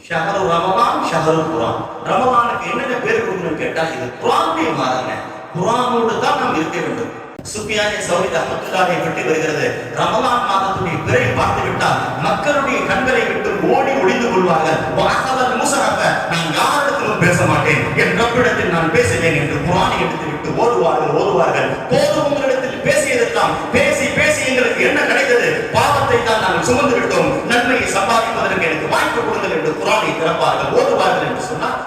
ஷஹரு ரமலான் ஷஹரு குரான். ரமலானுக்கு என்னென்ன பேர் கொடுக்கணும்னு கேட்டா இது குரானுடைய மாதங்க. குரானோடு தான் நாம் இருக்க வேண்டும். சுஃபியானே சௌரி ரஹ்மத்துல்லாஹி பற்றி வருகிறது, ரமலான் மாதத்துடைய பிறை பார்த்து விட்டால் மக்களுடைய கண்களை விட்டு ஓடி ஒளிந்து கொள்வார்கள். நான் யாரிடத்திலும் பேச மாட்டேன், என் ரப்பிடத்தில் நான் பேசுவேன் என்று குரானை எடுத்து விட்டு ஓடுவார்கள். போதும், உங்களிடத்தில் பேசியதெல்லாம் பேசி பேசி எங்களுக்கு என்ன கிடைத்தது? பாவத்தை தான் நாங்கள் சுமந்து விட்டோம், நன்மையை சம்பாதிப்பதற்கு எனக்கு வாய்ப்பு கொடுங்கள் என்று குரானை திறப்பார்கள், ஓடுவார்கள் என்று சொன்னார்.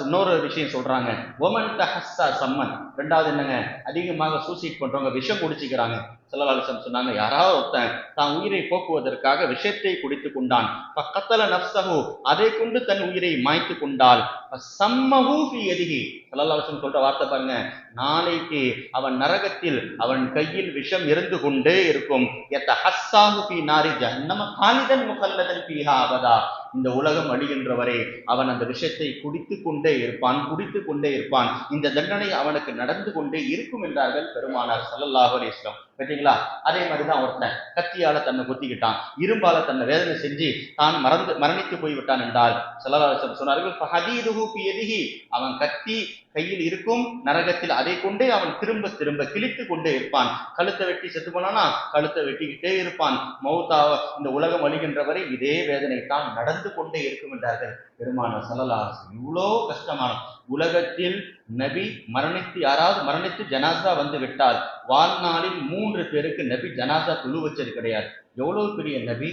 இன்னொரு விஷயம் சொல்றாங்க, ஒமன் தஹஸ்ஸா சம்மன். ரெண்டாவது என்னங்க, அதிகமாக சூசைட் பண்றவங்க விஷம் குடிச்சிக்கிறாங்க. ஸல்லல்லாஹு அலைஹி வஸல்லம் சொன்னாங்க, யாராவது ஒருத்தன் தான் உயிரை போக்குவதற்காக விஷத்தை குடித்து கொண்டான், ஃபகத்தல நஃப்ஸஹு, அதை கொண்டு தன் உயிரை மாய்த்து கொண்டால், ஃபஸம்மஹு ஃபீ யதிஹி. ஸல்லல்லாஹு அலைஹி வஸல்லம் சொல்ற வார்த்தை பாருங்க, நாளைக்கு அவன் நரகத்தில் அவன் கையில் விஷம் இருந்து கொண்டே இருக்கும். யதஹஸ்ஸாஹு ஃபீ நாரி ஜஹன்னம காலிதன் முகல்லதன் ஃபீஹா அபதா. இந்த உலகம் அழிகின்ற வரை அவன் அந்த விஷத்தை குடித்து கொண்டே இருப்பான். இந்த தண்டனை அவனுக்கு நடந்து கொண்டே இருக்கும் என்றார்கள் பெருமானார் ஸல்லல்லாஹு அலைஹி வஸல்லம். கேட்டீங்களா? அதே மாதிரிதான் ஒருத்தன் கத்தியால தன்னை குத்திக்கிட்டான், இரும்பால தன்னை வேதனை செஞ்சு தான் மரணித்து போய்விட்டான் என்றால் ஸல்லல்லாஹு அலைஹி வஸல்லம் சொன்னார்கள், ஃபஹதீதுஹு ஃபீ யதிஹி, அவன் கத்தி கையில் இருக்கும், நரகத்தில் அதை கொண்டே அவன் திரும்ப திரும்ப கிழித்து கொண்டே இருப்பான். கழுத்தை வெட்டி செத்து போனானா கழுத்தை வெட்டிக்கிட்டே இருப்பான். மௌத்தாவ இந்த உலகம் அழிகின்ற வரை இதே வேதனை தான் நடந்து கொண்டே இருக்கும் என்றார்கள் பெருமானார் ஸல்லல்லாஹு அலைஹி வஸல்லம். இவ்வளோ கஷ்டமான உலகத்தில் நபி யாராவது மரணித்து ஜனாசா வந்து விட்டால் வாழ்நாளில் 3 பேருக்கு நபி ஜனாசா குழு வச்சது கிடையாது. எவ்வளவு பெரிய நபி!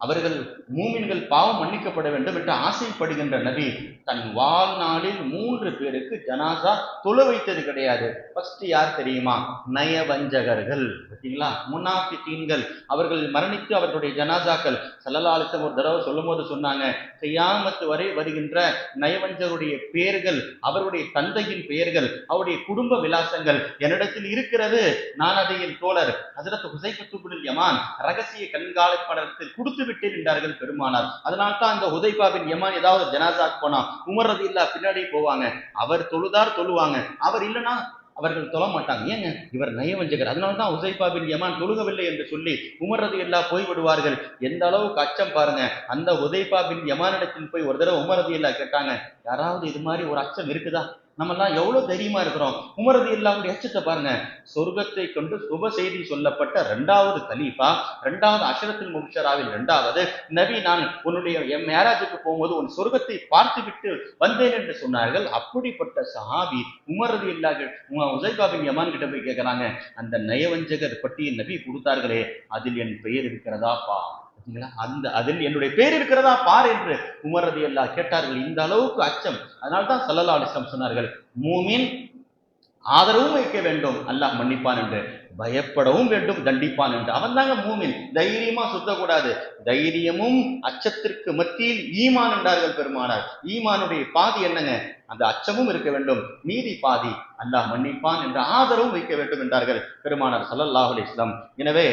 அவர்கள் மூமின்கள் பாவம் மன்னிக்கப்பட வேண்டும் என்று ஆசைப்படுகின்ற நபி தன் வாழ்நாளில் 3 பேருக்கு ஜனாசா தொழ வைத்தது கிடையாது. ஃபர்ஸ்ட் யார் தெரியுமா? நயவஞ்சகர்கள். பார்த்தீங்களா? முனாஃபிகீன்கள். அவர்கள் மரணித்து அவர்களுடைய ஜனாசாக்கள் ஸல்லல்லாஹு அலைஹி வஸல்லம் ஒரு தடவை சொல்லும் போது சொன்னாங்க, கியாமத் வரை வருகின்ற நயவஞ்சகருடைய பெயர்கள், அவருடைய தந்தையின் பெயர்கள், அவருடைய குடும்ப விலாசங்கள் என்னிடத்தில் இருக்கிறது. நான் அதை என் தோழர் ஹஜ்ரத் ஹுஸைஃபத்து பின் யமான் ரகசிய கண்காணிப்பாளர்கள் கொடுத்து விட்டேன் என்றார்கள் பெருமானார். அதனால்தான் அந்த ஹுதைஃபா பின் யமான் ஏதாவது ஜனாசா போனா உமர் ரலியல்லாஹு பின்னாடி போவாங்க. அவர் தொழுவாங்க, அவர் இல்லைன்னா அவர்கள் தொழ மாட்டாங்க. ஏங்க, இவர் நயவஞ்சகர், அதனால்தான் ஹுதைஃபா பின் யமான் தொழுகவில்லை என்று சொல்லி உமர் ரலியல்லாஹு போய்விடுவார்கள். எந்த அளவுக்கு அச்சம் பாருங்க. அந்த ஹுதைஃபா பின் யமானிடத்தில் போய் ஒரு தடவை உமர் ரலியல்லாஹு கேட்டாங்க, யாராவது இது மாதிரி ஒரு அச்சம் இருக்குதா? நம்ம எல்லாம் எவ்வளவு தைரியமா இருக்கிறோம். உமர் ரலியல்லாஹுடைய அச்சத்தை பாருங்க. சொர்க்கத்தை கொண்டு சுப செய்தி சொல்லப்பட்ட 2வது கலீஃபா, 2வது அஷரத்துல் முபஷராவில் 2வது நபி, நான் உன்னுடைய மேராஜுக்கு போகும்போது உன் சொர்க்கத்தை பார்த்து விட்டு வந்தேன் என்று சொன்னார்கள். அப்படிப்பட்ட சஹாபி உமர் ரலியல்லாஹு ஹுதைஃபா பின் யமான் கிட்ட போய் கேட்கிறாங்க, அந்த நயவஞ்சகர் பட்டியல் நபி கொடுத்தார்களே, அதில் என் பெயர் இருக்கிறதா பா? அதில் என்னுடைய பேர் இருக்கிறதா பார் என்று உமர் ரலியல்லாஹு கேட்டார்கள். இந்த அளவுக்கு அச்சம். அதனால்தான் ஸல்லல்லாஹு அலைஹி வஸல்லம் சொன்னார்கள், மூமின் ஆதரவும் வைக்க வேண்டும், அல்லாஹ் மன்னிப்பான் என்று, பயப்படவும் வேண்டும், தண்டிப்பான் என்று. அவன் தாங்க மூமின். தைரியமா சுத்தக்கூடாது. தைரியமும் அச்சத்திற்கு மத்தியில் ஈமான் என்றார்கள் பெருமானார். ஈமானுடைய பாதி என்னங்க? அந்த அச்சமும் இருக்க வேண்டும், மீதி பாதி அல்லாஹ் மன்னிப்பான் என்ற ஆதரவும் வைக்க வேண்டும் என்றார்கள் பெருமானார் ஸல்லல்லாஹு அலைஹி வஸல்லம். எனவே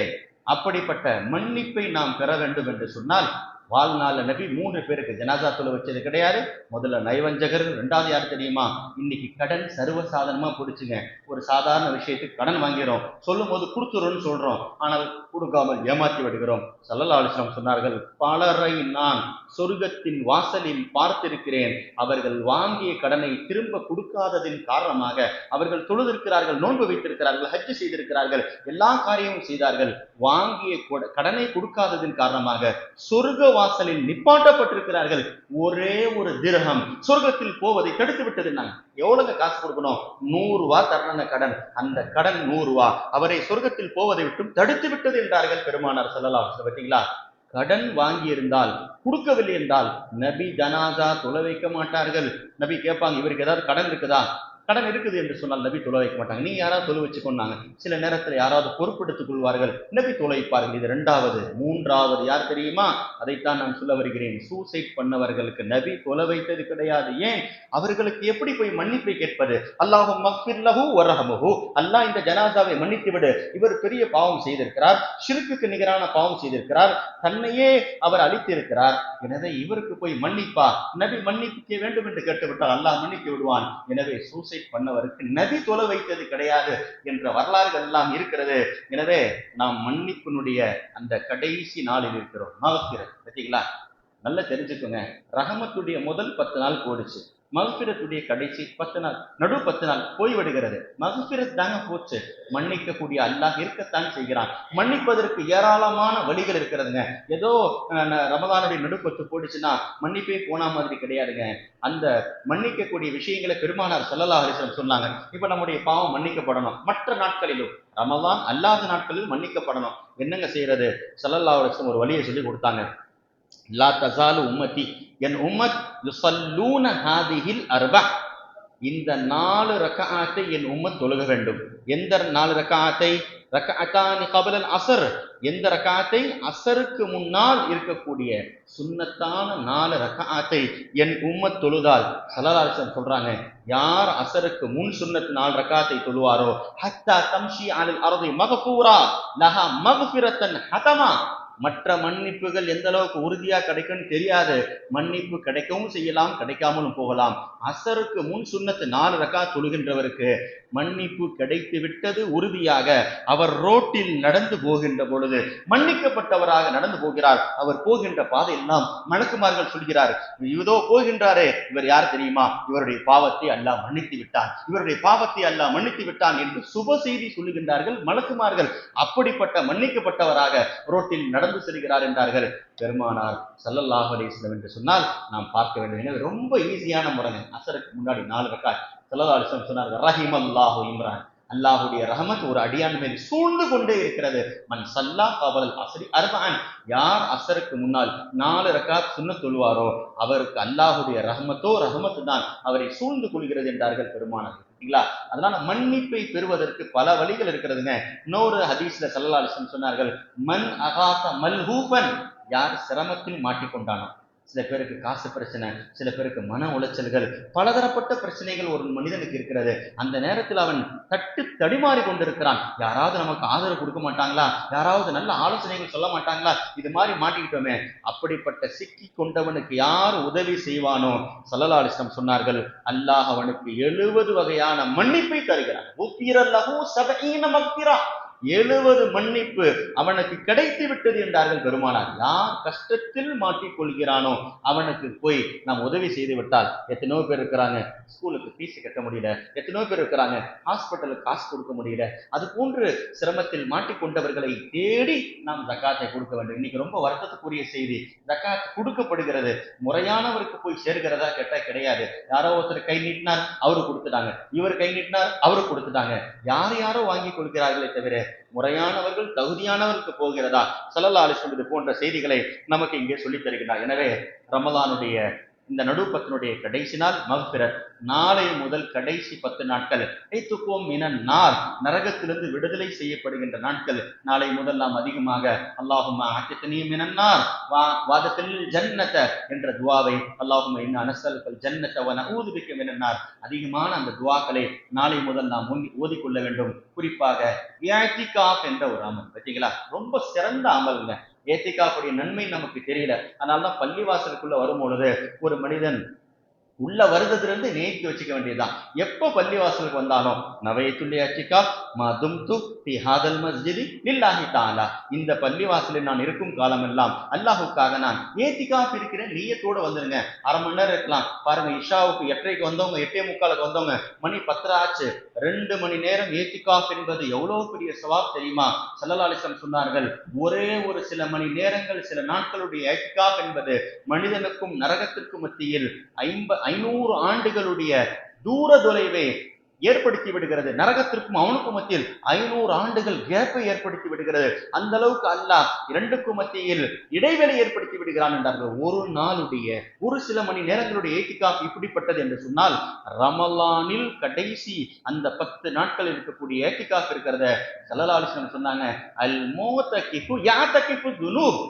அப்படிப்பட்ட மன்னிப்பை நாம் பெற வேண்டும் என்று சொன்னால் வாழ்நாள் நபி 3 பேருக்கு ஜனாசா தொழ வச்சது கிடையாது. முதல்ல நயவஞ்சகர், 2வது யார் தெரியுமா? இன்னைக்கு கடன் சர்வசாதாரணமா பிடிச்சுங்க. ஒரு சாதாரண விஷயத்துக்கு கடன் வாங்கிறோம், சொல்லும் போது கொடுத்துருன்னு சொல்றோம், ஆனால் கொடுக்காமல் ஏமாற்றி விடுகிறோம். ஸல்லல்லாஹு அலைஹி வஸல்லம் சொன்னார்கள், பலரை நான் சொர்க்கத்தின் வாசலில் பார்த்திருக்கிறேன், அவர்கள் வாங்கிய கடனை திரும்ப கொடுக்காததின் காரணமாக அவர்கள் தொழுதிருக்கிறார்கள், நோன்பு வைத்திருக்கிறார்கள், ஹஜ் செய்திருக்கிறார்கள், எல்லா காரியமும் செய்தார்கள், வாங்கிய கடனை கொடுக்காததின் காரணமாக சொர்க்க வாசலில் நிப்பாட்டப்பட்டிருக்கிறார்கள். ஒரே ஒரு திர்ஹம் சொர்க்கத்தில் போவதை தடுத்து விட்டது. எவ்வளவு காசு கொடுக்கணும்? 100 ரூபாய் தரணும் கடன். அந்த கடன் 100 ரூபாய் அவரை சொர்க்கத்தில் போவதை விட்டு தடுத்து விட்டது என்றார்கள் பெருமானார் ஸல்லல்லாஹு அலைஹி வஸல்லம். பார்த்தீங்களா? கடன் வாங்கி இருந்தால், கொடுக்கவில்லை என்றால் நபி ஜனாசா தொழ வைக்க மாட்டார்கள். நபி கேட்பாங்க, இவருக்கு ஏதாவது கடன் இருக்குதா? கடன் இருக்குது என்று சொன்னால் நபி தொழ வைக்க மாட்டாங்க. நீங்க யாராவது தொழ வச்சுக்கொண்டாங்க. சில நேரத்தில் யாராவது பொறுப்பெடுத்துக் கொள்வார்கள், நபி தொழ வைப்பார்கள். இது 2வது. 3வது யார் தெரியுமா? அதைத்தான் நான் சொல்ல வருகிறேன். சூசைட் பண்ணவர்களுக்கு நபி தொழ வைத்தது கிடையாது. ஏன்? அவர்களுக்கு எப்படி போய் மன்னிப்பை கேட்பது? அல்லாஹும்ம ஃபிர் லஹு வர்ஹம்ஹு, அல்லாஹ் இந்த ஜனாசாவை மன்னித்து விடு, இவர் பெரிய பாவம் செய்திருக்கிறார், ஷிர்க்குக்கு நிகரான பாவம் செய்திருக்கிறார், தன்னையே அவர் அழித்திருக்கிறார், எனவே இவருக்கு போய் மன்னிப்பா, நபி மன்னிக்க வேண்டும் என்று கேட்டுவிட்டால் அல்லாஹ் மன்னித்து விடுவான். எனவே சூசைட் பண்ணவருக்கு நபி தொழ வைத்தது கிடையாது என்ற வரலாறுகள் எல்லாம் இருக்கிறது. எனவே நாம் மன்னிப்பினுடைய அந்த கடைசி நாளில் இருக்கிறோம். மகஃபிரத். பார்த்தீங்களா? நல்லா தெரிஞ்சுக்கோங்க, ரஹமத்துடைய முதல் 10 நாள் போயிடுச்சு, மகஃபிரத்துடைய கடைசி 10 நாள், நடு 10 நாள் போய்விடுகிறது. மகஃபிரத் தாங்க போச்சு, மன்னிக்கக்கூடிய அல்லாஹ் இருக்கத்தான் செய்கிறான். மன்னிப்பதற்கு ஏராளமான வழிகள் இருக்கிறதுங்க. ஏதோ ரமதானுடைய நடு 10 போயிடுச்சுன்னா மன்னிப்பே போனா மாதிரி கிடையாதுங்க. அந்த மன்னிக்கக்கூடிய விஷயங்களை பெருமானார் ஸல்லல்லாஹு அலைஹி வஸல்லம் சொன்னாங்க. இப்ப நம்முடைய பாவம் மன்னிக்கப்படணும், மற்ற நாட்களிலும் ரமதான் அல்லாத நாட்களில் மன்னிக்கப்படணும். என்னங்க செய்யறது? ஸல்லல்லாஹு அலைஹி வஸல்லம் ஒரு வழியை சொல்லி கொடுத்தாங்க. லா தஸாலு உம்மதி, என் உம்மத் யுஸல்லூன ஹாதிஹில் அர்பா, இந்த 4 ரக்அத்தை என் உம்மத் தொழுக வேண்டும். எந்த 4 ரக்அத்தை? ரக்அத்தானி கப்லல் அஸ்ர், எந்த ரக்அத்தை? அஸ்ருக்கு முன்னால் இருக்கக்கூடிய சுன்னத்தான 4 ரக்அத்தை என் உம்மத் தொழுதால், ஸல்லல்லாஹு அலைஹி வஸல்லம் சொல்றாங்க, யார் அஸ்ருக்கு முன் சுன்னத் 4 ரக்அத்தை தொழுவாரோ, ஹத்தா தம்ஷி அலல் அர்தி மக்ஃபூரா லஹா மக்ஃபிரத்தன் ஹதமா, மற்ற மன்னிப்புகள் எந்த அளவுக்கு உறுதியா கிடைக்கும்னு தெரியாது, மன்னிப்பு கிடைக்கவும் செய்யலாம், கிடைக்காமலும் போகலாம். அசருக்கு முன் சுன்னத்து 4 ரக்காத் தொழுகின்றவருக்கு மன்னிப்பு கிடைத்து விட்டது உறுதியாக. அவர் ரோட்டில் நடந்து போகின்ற பொழுது மன்னிக்கப்பட்டவராக நடந்து போகிறார். அவர் போகின்ற பாதை எல்லாம் மலக்குமார்கள் சொல்கிறார், இதோ போகின்றாரே, இவர் யார் தெரியுமா? இவருடைய பாவத்தை அல்லாஹ் மன்னித்து விட்டான், இவருடைய பாவத்தை அல்லாஹ் மன்னித்து விட்டான் என்று சுப செய்தி சொல்லுகின்றார்கள் மலக்குமார்கள். அப்படிப்பட்ட மன்னிக்கப்பட்டவராக ரோட்டில் நடந்து செல்கிறார் என்றார்கள் பெருமானார் ஸல்லல்லாஹு அலைஹி வஸல்லம். என்று சொன்னால் நாம் பார்க்க வேண்டும். எனவே ரொம்ப ஈஸியான முறைங்க. அசருக்கு முன்னாடி 4 ரக்காத். ஸல்லல்லாஹு அலைஹி வஸல்லம் சொன்னார்கள், ரஹிமல்லாஹு இம்ரான், அல்லாஹுடைய ரஹமத் ஒரு அடியான் மேல் சூழ்ந்து கொண்டே இருக்கிறது. மன் ஸல்லா கப்லல் அஸ்ரி அர்பஅன், யார் அசருக்கு முன்னால் 4 ரக்காத் சுன்னத் தொழுவாரோ அவருக்கு அல்லாஹுடைய ரஹமத்து தான் அவரை சூழ்ந்து கொள்கிறது என்றார்கள் பெருமானார். அதனால மன்னிப்பை பெறுவதற்கு பல வழிகள் இருக்கிறதுங்க. இன்னொரு ஹதீஸ்ல ஸல்லல்லாஹு அலைஹி வஸல்லம் சொன்னார்கள், மன் அகாத மல்ஹூபன், யார் சிரமத்தில் மாட்டிக்கொண்டானோ, சில பேருக்கு காசு பிரச்சனை, சில பேருக்கு மன உளைச்சல்கள், பலதரப்பட்ட பிரச்சனைகள் ஒரு மனிதனுக்கு இருக்கிறது. அந்த நேரத்தில் அவன் தட்டு தடிமாறி கொண்டிருக்கிறான். யாராவது நமக்கு ஆதரவு கொடுக்க மாட்டாங்களா, யாராவது நல்ல ஆலோசனைகள் சொல்ல மாட்டாங்களா, இது மாதிரி மாட்டிக்கிட்டோமே, அப்படிப்பட்ட சிக்கி கொண்டவனுக்கு யார் உதவி செய்வானோ, ஸல்லல்லாஹு அலைஹி வஸல்லம் சொன்னார்கள், அல்லாஹ் அவனுக்கு 70 வகையான மன்னிப்பை தருகிறான். 70 மன்னிப்பு அவனுக்கு கிடைத்து விட்டது என்றார்கள் பெருமானார். யார் கஷ்டத்தில் மாட்டிக்கொள்கிறானோ அவனுக்கு போய் நாம் உதவி செய்து விட்டால், எத்தனையோ பேர் இருக்கிறாங்க ஸ்கூலுக்கு ஃபீஸ் கட்ட முடியல, எத்தனையோ பேர் இருக்கிறாங்க ஹாஸ்பிட்டலுக்கு காசு கொடுக்க முடியல, அது போன்று சிரமத்தில் மாட்டிக்கொண்டவர்களை தேடி நாம் ஜக்காத்தை கொடுக்க வேண்டும். இன்னைக்கு ரொம்ப வருத்தத்துக்குரிய செய்தி, ஜக்காத் கொடுக்கப்படுகிறது, முறையானவருக்கு போய் சேர்கிறதா கேட்டா கிடையாது. யாரோ ஒருத்தர் கை நீட்டினார், அவரு கொடுத்துட்டாங்க, இவர் கை நீட்டினார், அவரு கொடுத்துட்டாங்க, யாரோ வாங்கி கொடுக்கிறார்களே தவிர முறையானவர்கள் தகுதியானவருக்கு போகிறதா? ஸல்லல்லாஹு அலைஹி வஸல்லம் இது போன்ற செய்திகளை நமக்கு இங்கே சொல்லித் தருகிறார். எனவே ரமலானுடைய இந்த நடுப்பத்தினுடைய கடைசி நாள் மக்ஃபிரத், நாளை முதல் கடைசி 10 நாட்கள் ஐத்துக்கும் மினன் நார், நரகத்திலிருந்து விடுதலை செய்யப்படுகின்ற நாட்கள். நாளை முதல் நாம் அதிகமாக அல்லாஹும்ம அத்தினி மினன் நார் வாதத்தில் ஜன்னத என்ற துவாவை, அல்லாஹும்ம இன்ன நஸ்அலுக்கல் ஜன்னத வ நஊது பிக மினன் நார், அதிகமான அந்த துவாக்களை நாளை முதல் நாம் ஓதிக்கொள்ள வேண்டும். குறிப்பாக இஅ்திகாஃப் என்ற ஒரு அமல், பார்த்தீங்களா, ரொம்ப சிறந்த அமல்ங்க. ஏத்திகாஃபுடைய நன்மை நமக்கு தெரியல, அதனாலதான் பள்ளிவாசலுக்குள்ள வரும் பொழுது ஒரு மனிதன் உள்ள வருடத்திலிருந்து நேர்த்தி வச்சுக்க வேண்டியதுதான். எப்போ பள்ளிவாசலுக்கு வந்தாலும் நவைத்துல் இஅ்திகாஃப் மா தும்து ஃபீ ஹாதல் மஸ்ஜிதி லில்லாஹி தஆலா, இந்த பள்ளிவாசலில் நான் இருக்கும் காலமெல்லாம் அல்லாஹ்வுக்காக நான் ஏத்திகாஃப் இருக்கிறேன் நியத்தோட வந்துருங்க. அரை மணி நேரம் இருக்கலாம் பாருங்க, இஷாவுக்கு 8:30க்கு வந்தவங்க 8:45க்கு வந்தவங்க மணி 10 ஆச்சு, 2 மணி நேரம் ஏத்திகாஃப் என்பது எவ்வளவு பெரிய சவாப் தெரியுமா? ஸல்லல்லாஹு அலைஹி வஸல்லம் சொன்னார்கள், ஒரே ஒரு சில மணி நேரங்கள், சில நாட்களுடைய ஏத்திகாஃப் என்பது மனிதனுக்கும் நரகத்திற்கும் மத்தியில் 500 ஆண்டுகளுடைய தூர தொலைவை ஏற்படுத்தி விடுகிறது. நரகத்திற்கும் அவனுக்கும் மத்தியில் 500 ஆண்டுகள் கேப்பை ஏற்படுத்தி விடுகிறது. அந்த அளவுக்கு அல்லாஹ் இரண்டுக்கும் மத்தியில் இடைவெளி ஏற்படுத்தி விடுகிறான் என்றார்கள். ஒரு நாளுடைய ஒரு சில மணி நேரங்களுடைய ஏத்திகாஃப் இப்படிப்பட்டது என்று சொன்னால், ரமலானில் கடைசி அந்த 10 நாட்கள் இருக்கக்கூடிய ஏத்திகாஃப் இருக்கிறத ஸல்லல்லாஹு அலைஹி வஸல்லம் சொன்னாங்க, அல் முஅ்தகிஃபு யஅ்தகிஃபு துனூப்,